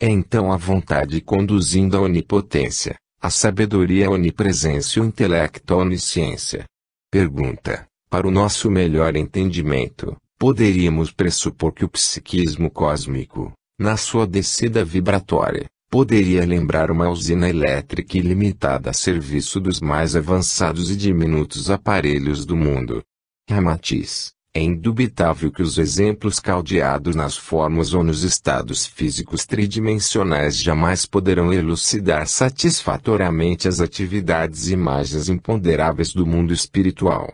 É então a vontade conduzindo à onipotência, a sabedoria à onipresença e o intelecto à onisciência. Pergunta: para o nosso melhor entendimento, poderíamos pressupor que o psiquismo cósmico, na sua descida vibratória, poderia lembrar uma usina elétrica ilimitada a serviço dos mais avançados e diminutos aparelhos do mundo. Ramatiz: é indubitável que os exemplos caldeados nas formas ou nos estados físicos tridimensionais jamais poderão elucidar satisfatoriamente as atividades e imagens imponderáveis do mundo espiritual.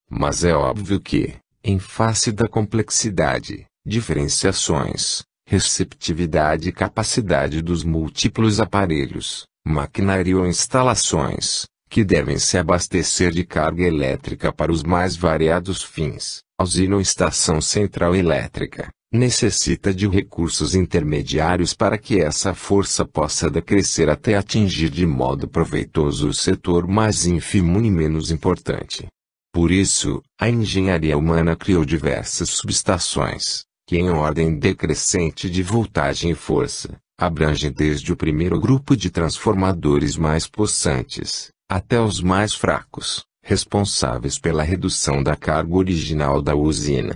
Mas é óbvio que, em face da complexidade, diferenciações, receptividade e capacidade dos múltiplos aparelhos, maquinaria ou instalações, que devem se abastecer de carga elétrica para os mais variados fins, a usina ou estação central elétrica, necessita de recursos intermediários para que essa força possa decrescer até atingir de modo proveitoso o setor mais ínfimo e menos importante. Por isso, a engenharia humana criou diversas subestações, que em ordem decrescente de voltagem e força, abrangem desde o primeiro grupo de transformadores mais possantes, até os mais fracos, responsáveis pela redução da carga original da usina.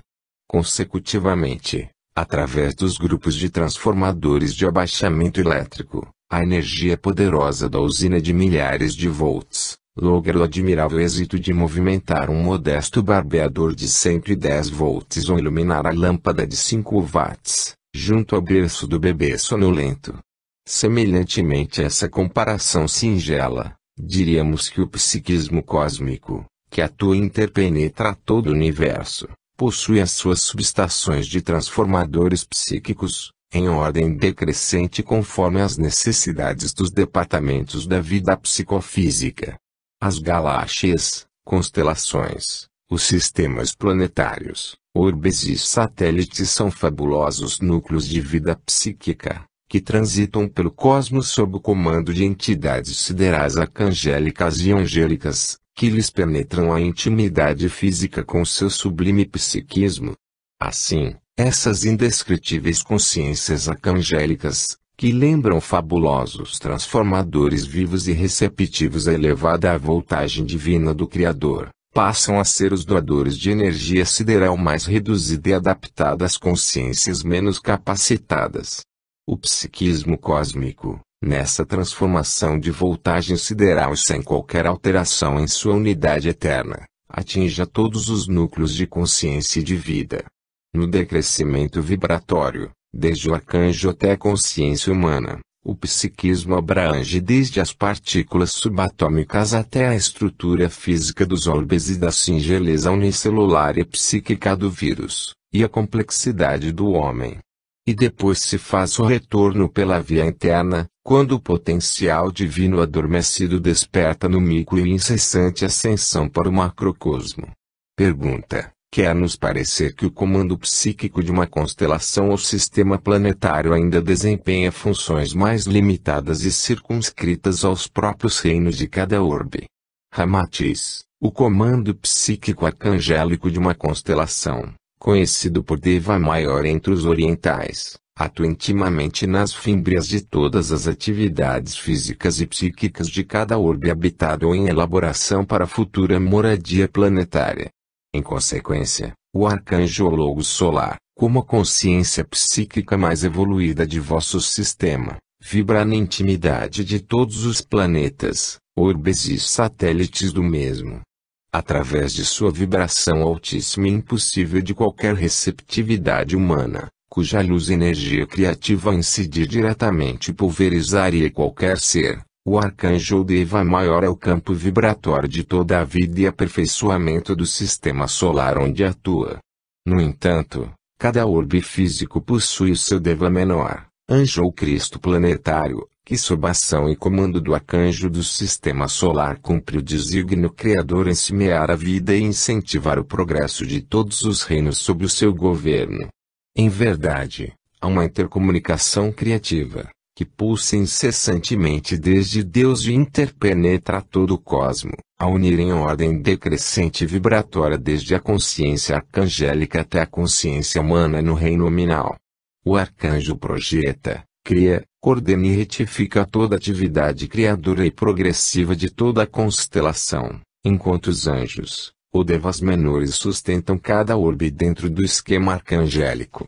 Consecutivamente, através dos grupos de transformadores de abaixamento elétrico, a energia poderosa da usina de milhares de volts logra o admirável êxito de movimentar um modesto barbeador de 110 volts ou iluminar a lâmpada de 5 watts, junto ao berço do bebê sonolento. Semelhantemente a essa comparação singela, diríamos que o psiquismo cósmico, que atua e interpenetra todo o universo, possui as suas subestações de transformadores psíquicos, em ordem decrescente conforme as necessidades dos departamentos da vida psicofísica. As galáxias, constelações, os sistemas planetários, orbes e satélites são fabulosos núcleos de vida psíquica, que transitam pelo cosmos sob o comando de entidades siderais arcangélicas e angélicas, que lhes penetram a intimidade física com seu sublime psiquismo. Assim, essas indescritíveis consciências arcangélicas, que lembram fabulosos transformadores vivos e receptivos à elevada voltagem divina do Criador, passam a ser os doadores de energia sideral mais reduzida e adaptada às consciências menos capacitadas. O psiquismo cósmico, nessa transformação de voltagem sideral sem qualquer alteração em sua unidade eterna, atinge a todos os núcleos de consciência e de vida. No decrescimento vibratório, desde o arcanjo até a consciência humana, o psiquismo abrange desde as partículas subatômicas até a estrutura física dos orbes e da singeleza unicelular e psíquica do vírus, e a complexidade do homem. E depois se faz o retorno pela via interna, quando o potencial divino adormecido desperta no micro e incessante ascensão para o macrocosmo. Pergunta: quer nos parecer que o comando psíquico de uma constelação ou sistema planetário ainda desempenha funções mais limitadas e circunscritas aos próprios reinos de cada orbe. Ramatiz, o comando psíquico arcangélico de uma constelação, conhecido por Deva Maior entre os orientais, atua intimamente nas fímbrias de todas as atividades físicas e psíquicas de cada orbe habitado ou em elaboração para a futura moradia planetária. Em consequência, o arcanjo ou logos solar, como a consciência psíquica mais evoluída de vosso sistema, vibra na intimidade de todos os planetas, orbes e satélites do mesmo. Através de sua vibração altíssima e impossível de qualquer receptividade humana, cuja luz e energia criativa incidir diretamente e pulverizaria qualquer ser, o arcanjo ou Deva Maior é o campo vibratório de toda a vida e aperfeiçoamento do sistema solar onde atua. No entanto, cada orbe físico possui o seu Deva Menor, anjo ou Cristo planetário, que sob ação e comando do arcanjo do sistema solar cumpre o desígnio criador em semear a vida e incentivar o progresso de todos os reinos sob o seu governo. Em verdade, há uma intercomunicação criativa, que pulsa incessantemente desde Deus e interpenetra todo o cosmo, a unir em ordem decrescente e vibratória desde a consciência arcangélica até a consciência humana no reino nominal. O arcanjo projeta, cria, coordena e retifica toda a atividade criadora e progressiva de toda a constelação, enquanto os anjos, ou devas menores sustentam cada orbe dentro do esquema arcangélico.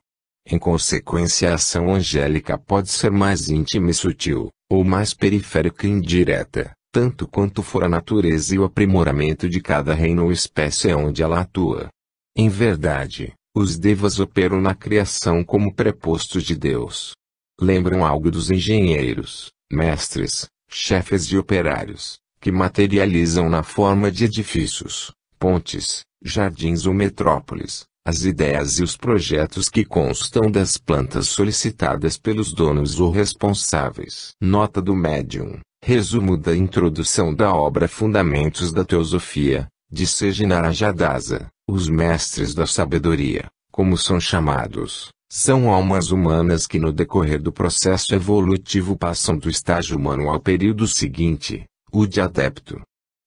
Em consequência, a ação angélica pode ser mais íntima e sutil, ou mais periférica e indireta, tanto quanto for a natureza e o aprimoramento de cada reino ou espécie onde ela atua. Em verdade, os devas operam na criação como prepostos de Deus. Lembram algo dos engenheiros, mestres, chefes e operários, que materializam na forma de edifícios, pontes, jardins ou metrópoles, as ideias e os projetos que constam das plantas solicitadas pelos donos ou responsáveis. Nota do médium. Resumo da introdução da obra Fundamentos da Teosofia, de Sejanarajadasa. Os mestres da sabedoria, como são chamados, são almas humanas que no decorrer do processo evolutivo passam do estágio humano ao período seguinte, o de adepto.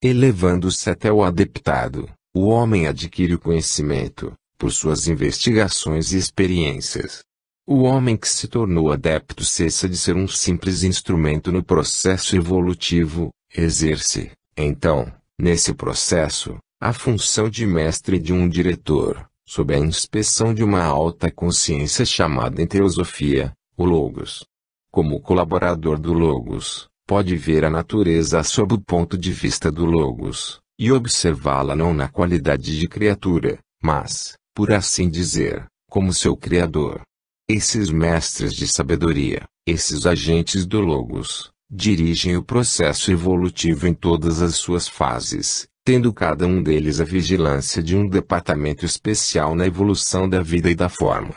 Elevando-se até o adeptado, O homem adquire o conhecimento por suas investigações e experiências. O homem que se tornou adepto cessa de ser um simples instrumento no processo evolutivo, exerce, então, nesse processo, a função de mestre e de um diretor, sob a inspeção de uma alta consciência chamada em teosofia, o Logos. Como colaborador do Logos, pode ver a natureza sob o ponto de vista do Logos, e observá-la não na qualidade de criatura, mas, por assim dizer, como seu criador. Esses mestres de sabedoria, esses agentes do Logos, dirigem o processo evolutivo em todas as suas fases, tendo cada um deles a vigilância de um departamento especial na evolução da vida e da forma.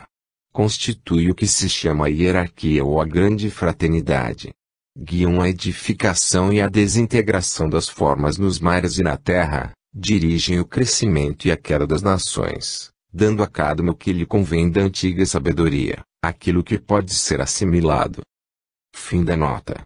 Constitui o que se chama a hierarquia ou a grande fraternidade. Guiam a edificação e a desintegração das formas nos mares e na terra, dirigem o crescimento e a queda das nações, dando a cada um o que lhe convém da antiga sabedoria, aquilo que pode ser assimilado. Fim da nota.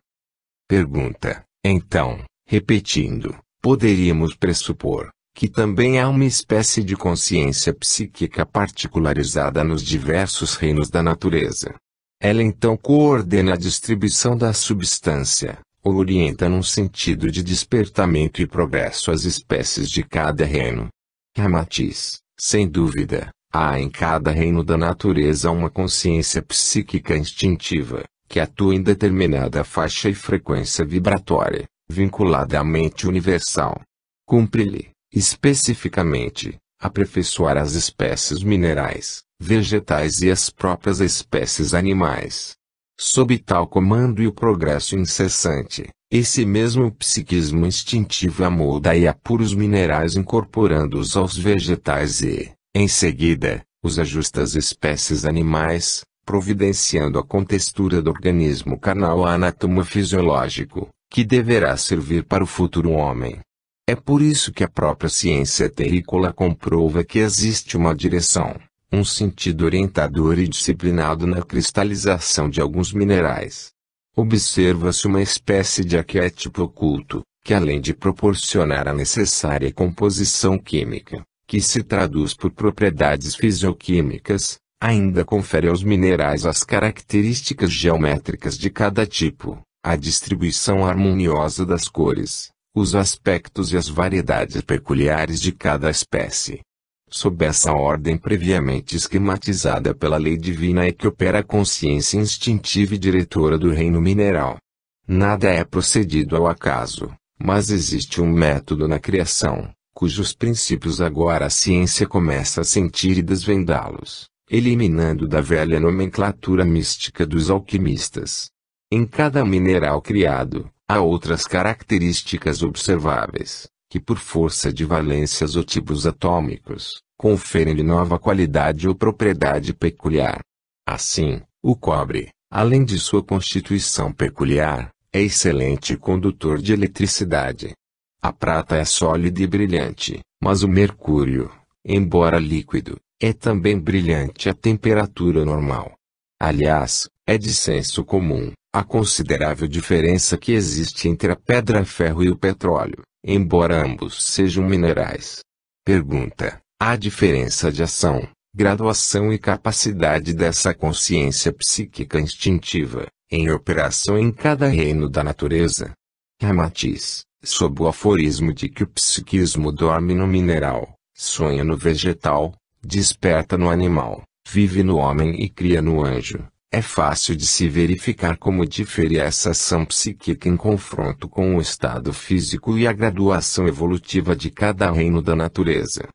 Pergunta: então, repetindo, poderíamos pressupor que também há uma espécie de consciência psíquica particularizada nos diversos reinos da natureza. Ela então coordena a distribuição da substância, ou orienta num sentido de despertamento e progresso as espécies de cada reino. Ramatiz: sem dúvida, há em cada reino da natureza uma consciência psíquica instintiva, que atua em determinada faixa e frequência vibratória, vinculada à mente universal. Cumpre-lhe, especificamente, aperfeiçoar as espécies minerais, vegetais e as próprias espécies animais. Sob tal comando e o progresso incessante, esse mesmo psiquismo instintivo amolda e apura os minerais incorporando-os aos vegetais e, em seguida, os ajusta às espécies animais, providenciando a contextura do organismo carnal anatomo-fisiológico, que deverá servir para o futuro homem. É por isso que a própria ciência terrícola comprova que existe uma direção, um sentido orientador e disciplinado na cristalização de alguns minerais. Observa-se uma espécie de arquétipo oculto, que além de proporcionar a necessária composição química, que se traduz por propriedades fisioquímicas, ainda confere aos minerais as características geométricas de cada tipo, a distribuição harmoniosa das cores, os aspectos e as variedades peculiares de cada espécie. Sob essa ordem previamente esquematizada pela lei divina é que opera a consciência instintiva e diretora do reino mineral. Nada é procedido ao acaso, mas existe um método na criação, cujos princípios agora a ciência começa a sentir e desvendá-los, eliminando da velha nomenclatura mística dos alquimistas. Em cada mineral criado, há outras características observáveis, que por força de valências ou tipos atômicos, conferem-lhe nova qualidade ou propriedade peculiar. Assim, o cobre, além de sua constituição peculiar, é excelente condutor de eletricidade. A prata é sólida e brilhante, mas o mercúrio, embora líquido, é também brilhante à temperatura normal. Aliás, é de senso comum a considerável diferença que existe entre a pedra-ferro e o petróleo, embora ambos sejam minerais. Pergunta: há diferença de ação, graduação e capacidade dessa consciência psíquica instintiva, em operação em cada reino da natureza? Ramatiz: sob o aforismo de que o psiquismo dorme no mineral, sonha no vegetal, desperta no animal, vive no homem e cria no anjo, é fácil de se verificar como difere essa ação psíquica em confronto com o estado físico e a graduação evolutiva de cada reino da natureza.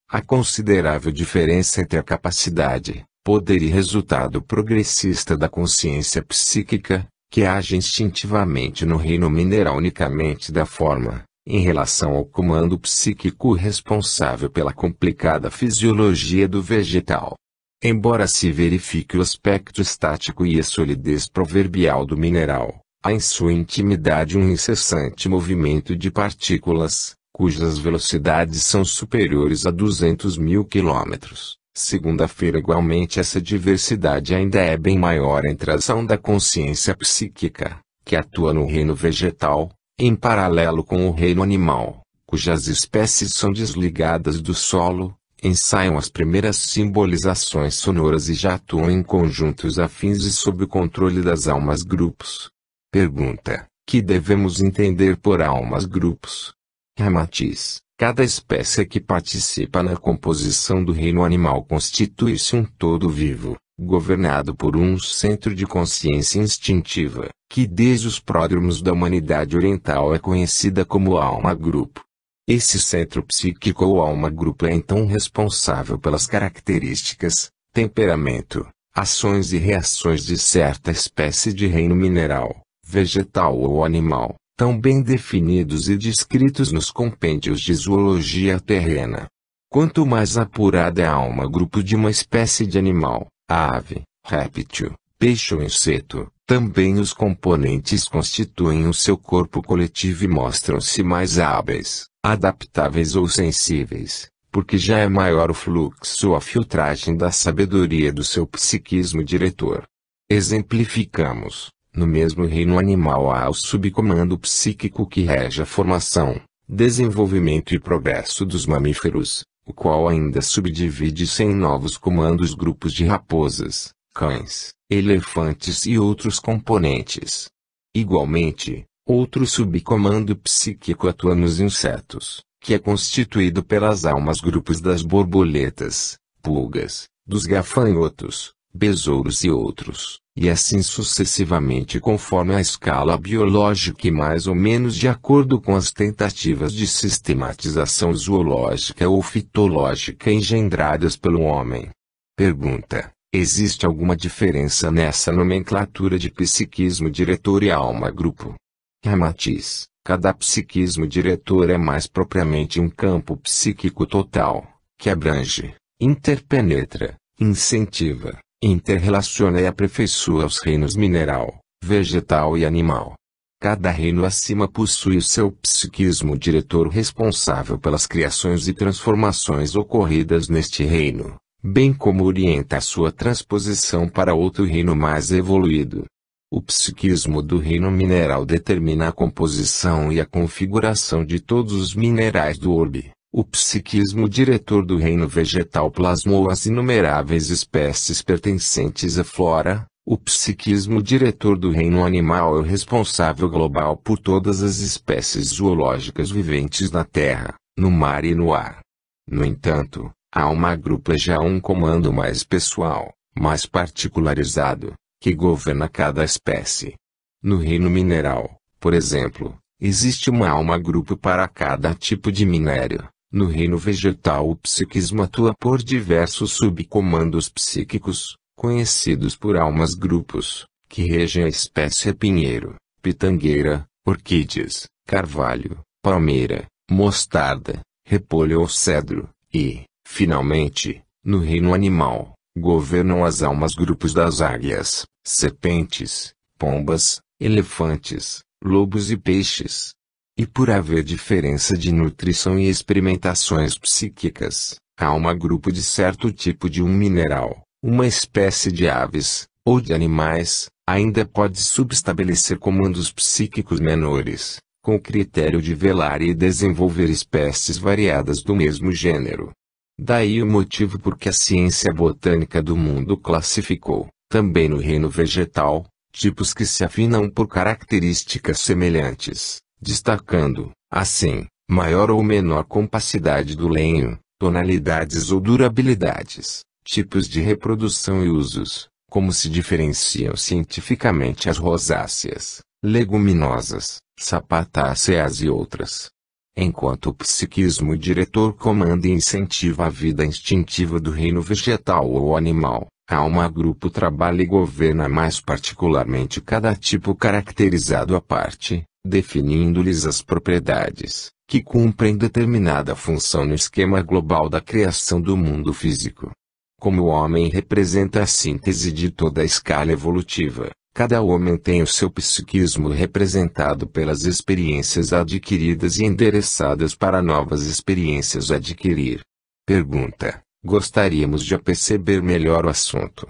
A considerável diferença entre a capacidade, poder e resultado progressista da consciência psíquica, que age instintivamente no reino mineral unicamente da forma, em relação ao comando psíquico responsável pela complicada fisiologia do vegetal. Embora se verifique o aspecto estático e a solidez proverbial do mineral, há em sua intimidade um incessante movimento de partículas, cujas velocidades são superiores a 200.000 km. Segunda-feira igualmente essa diversidade ainda é bem maior entre a ação da consciência psíquica, que atua no reino vegetal, em paralelo com o reino animal, cujas espécies são desligadas do solo, ensaiam as primeiras simbolizações sonoras e já atuam em conjuntos afins e sob o controle das almas-grupos. Pergunta: que devemos entender por almas-grupos? Ramatiz: cada espécie que participa na composição do reino animal constitui-se um todo vivo, governado por um centro de consciência instintiva, que desde os pródromos da humanidade oriental é conhecida como alma-grupo. Esse centro psíquico ou alma-grupo é então responsável pelas características, temperamento, ações e reações de certa espécie de reino mineral, vegetal ou animal, tão bem definidos e descritos nos compêndios de zoologia terrena. Quanto mais apurada é a alma-grupo de uma espécie de animal, ave, réptil, peixe ou inseto, também os componentes constituem o seu corpo coletivo e mostram-se mais hábeis, adaptáveis ou sensíveis, porque já é maior o fluxo ou a filtragem da sabedoria do seu psiquismo diretor. Exemplificamos: no mesmo reino animal há o subcomando psíquico que rege a formação, desenvolvimento e progresso dos mamíferos, o qual ainda subdivide-se em novos comandos grupos de raposas, cães, elefantes e outros componentes. Igualmente, outro subcomando psíquico atua nos insetos, que é constituído pelas almas-grupos das borboletas, pulgas, dos gafanhotos, besouros e outros, e assim sucessivamente conforme a escala biológica e mais ou menos de acordo com as tentativas de sistematização zoológica ou fitológica engendradas pelo homem. Pergunta: existe alguma diferença nessa nomenclatura de psiquismo diretor e alma-grupo? Ramatiz: cada psiquismo diretor é mais propriamente um campo psíquico total, que abrange, interpenetra, incentiva, interrelaciona e aperfeiçoa os reinos mineral, vegetal e animal. Cada reino acima possui o seu psiquismo diretor responsável pelas criações e transformações ocorridas neste reino, bem como orienta a sua transposição para outro reino mais evoluído. O psiquismo do reino mineral determina a composição e a configuração de todos os minerais do orbe. O psiquismo diretor do reino vegetal plasmou as inumeráveis espécies pertencentes à flora. O psiquismo diretor do reino animal é o responsável global por todas as espécies zoológicas viventes na terra, no mar e no ar. No entanto, a alma-grupo é já um comando mais pessoal, mais particularizado, que governa cada espécie. No reino mineral, por exemplo, existe uma alma-grupo para cada tipo de minério. No reino vegetal o psiquismo atua por diversos subcomandos psíquicos, conhecidos por almas-grupos, que regem a espécie pinheiro, pitangueira, orquídeas, carvalho, palmeira, mostarda, repolho ou cedro, e, finalmente, no reino animal, governam as almas-grupos das águias, serpentes, pombas, elefantes, lobos e peixes. E por haver diferença de nutrição e experimentações psíquicas, há um grupo de certo tipo de um mineral, uma espécie de aves, ou de animais, ainda pode subestabelecer comandos psíquicos menores, com o critério de velar e desenvolver espécies variadas do mesmo gênero. Daí o motivo por que a ciência botânica do mundo classificou, também no reino vegetal, tipos que se afinam por características semelhantes, destacando, assim, maior ou menor compacidade do lenho, tonalidades ou durabilidades, tipos de reprodução e usos, como se diferenciam cientificamente as rosáceas, leguminosas, sapatáceas e outras. Enquanto o psiquismo diretor comanda e incentiva a vida instintiva do reino vegetal ou animal, a alma-grupo trabalha e governa mais particularmente cada tipo caracterizado à parte, definindo-lhes as propriedades, que cumprem determinada função no esquema global da criação do mundo físico. Como o homem representa a síntese de toda a escala evolutiva, cada homem tem o seu psiquismo representado pelas experiências adquiridas e endereçadas para novas experiências a adquirir. Pergunta: gostaríamos de perceber melhor o assunto.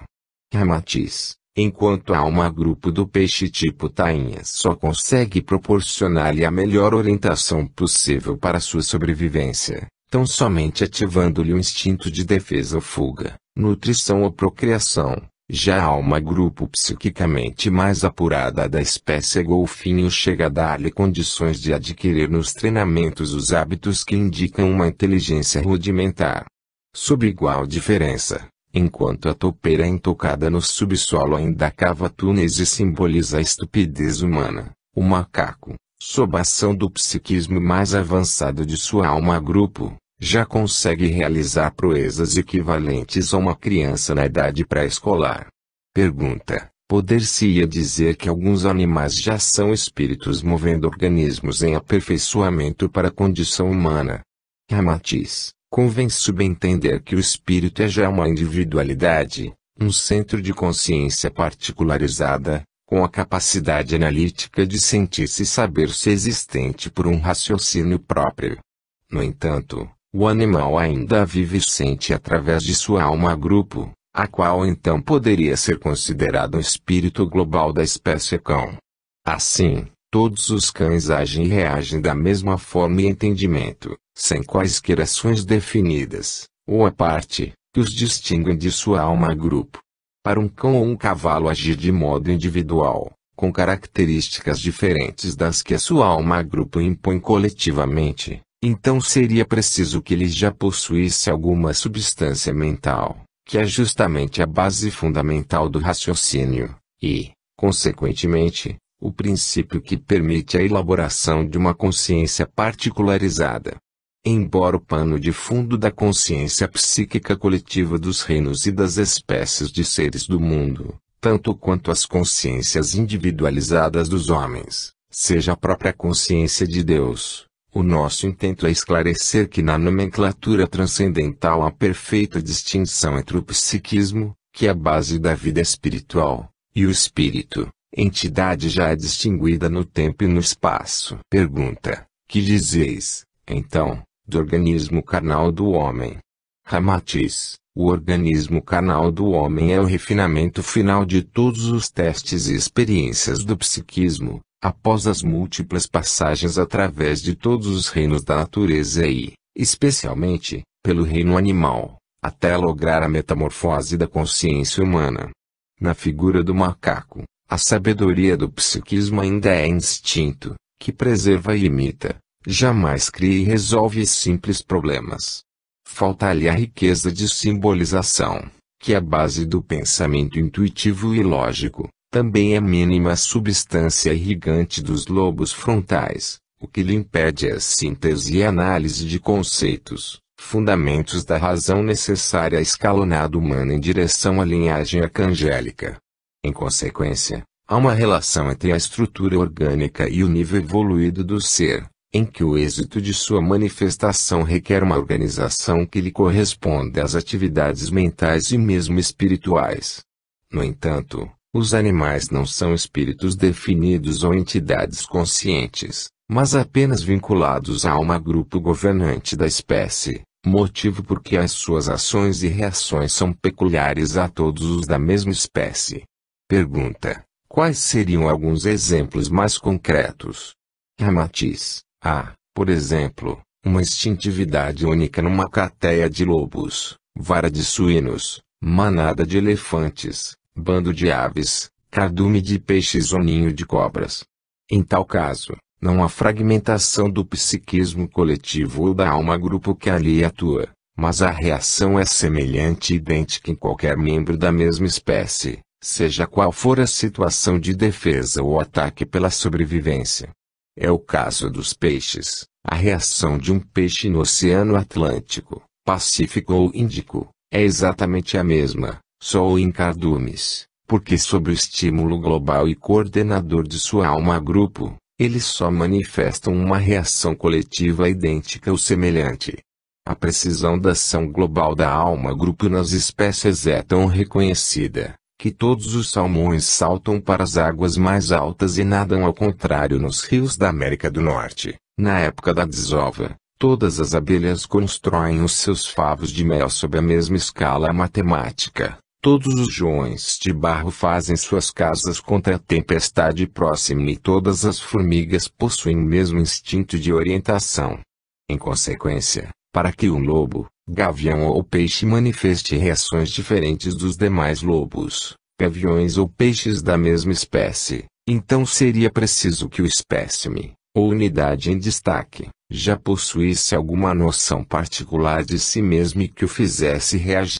Ramatiz: enquanto a alma grupo do peixe tipo tainha só consegue proporcionar-lhe a melhor orientação possível para sua sobrevivência, tão somente ativando-lhe o instinto de defesa ou fuga, nutrição ou procriação. Já a alma grupo psiquicamente mais apurada da espécie golfinho chega a dar-lhe condições de adquirir nos treinamentos os hábitos que indicam uma inteligência rudimentar. Sob igual diferença, enquanto a topeira intocada no subsolo ainda cava túneis e simboliza a estupidez humana, o macaco, sob a ação do psiquismo mais avançado de sua alma grupo, já consegue realizar proezas equivalentes a uma criança na idade pré-escolar. Pergunta: poder-se-ia dizer que alguns animais já são espíritos movendo organismos em aperfeiçoamento para a condição humana? Ramatiz: convém subentender que o espírito é já uma individualidade, um centro de consciência particularizada, com a capacidade analítica de sentir-se e saber-se existente por um raciocínio próprio. No entanto, o animal ainda vive e sente através de sua alma grupo, a qual então poderia ser considerado um espírito global da espécie cão. Assim, todos os cães agem e reagem da mesma forma e entendimento, sem quaisquer ações definidas, ou à parte, que os distinguem de sua alma grupo. Para um cão ou um cavalo agir de modo individual, com características diferentes das que a sua alma grupo impõe coletivamente, então seria preciso que ele já possuísse alguma substância mental, que é justamente a base fundamental do raciocínio, e, consequentemente, o princípio que permite a elaboração de uma consciência particularizada. Embora o pano de fundo da consciência psíquica coletiva dos reinos e das espécies de seres do mundo, tanto quanto as consciências individualizadas dos homens, seja a própria consciência de Deus, o nosso intento é esclarecer que na nomenclatura transcendental há perfeita distinção entre o psiquismo, que é a base da vida espiritual, e o espírito, entidade já distinguida no tempo e no espaço. Pergunta: que dizeis, então, do organismo carnal do homem? Ramatiz: o organismo carnal do homem é o refinamento final de todos os testes e experiências do psiquismo, após as múltiplas passagens através de todos os reinos da natureza e, especialmente, pelo reino animal, até lograr a metamorfose da consciência humana. Na figura do macaco, a sabedoria do psiquismo ainda é instinto, que preserva e imita, jamais cria e resolve simples problemas. Falta-lhe a riqueza de simbolização, que é a base do pensamento intuitivo e lógico. Também é mínima a substância irrigante dos lobos frontais, o que lhe impede a síntese e análise de conceitos, fundamentos da razão necessária à escalonada humana em direção à linhagem arcangélica. Em consequência, há uma relação entre a estrutura orgânica e o nível evoluído do ser, em que o êxito de sua manifestação requer uma organização que lhe corresponde às atividades mentais e mesmo espirituais. No entanto, os animais não são espíritos definidos ou entidades conscientes, mas apenas vinculados a uma grupo governante da espécie, motivo por que as suas ações e reações são peculiares a todos os da mesma espécie. Pergunta: quais seriam alguns exemplos mais concretos? Ramatiz: há, por exemplo, uma instintividade única numa cateia de lobos, vara de suínos, manada de elefantes, bando de aves, cardume de peixes ou ninho de cobras. Em tal caso, não há fragmentação do psiquismo coletivo ou da alma grupo que ali atua, mas a reação é semelhante e idêntica em qualquer membro da mesma espécie, seja qual for a situação de defesa ou ataque pela sobrevivência. É o caso dos peixes. A reação de um peixe no Oceano Atlântico, Pacífico ou Índico, é exatamente a mesma, só em cardumes, porque sob o estímulo global e coordenador de sua alma grupo, eles só manifestam uma reação coletiva idêntica ou semelhante. A precisão da ação global da alma grupo nas espécies é tão reconhecida, que todos os salmões saltam para as águas mais altas e nadam ao contrário nos rios da América do Norte. Na época da desova, todas as abelhas constroem os seus favos de mel sob a mesma escala matemática, Todos os joões de barro fazem suas casas contra a tempestade próxima e todas as formigas possuem o mesmo instinto de orientação. Em consequência, para que um lobo, gavião ou peixe manifeste reações diferentes dos demais lobos, gaviões ou peixes da mesma espécie, então seria preciso que o espécime, ou unidade em destaque, já possuísse alguma noção particular de si mesmo e que o fizesse reagir.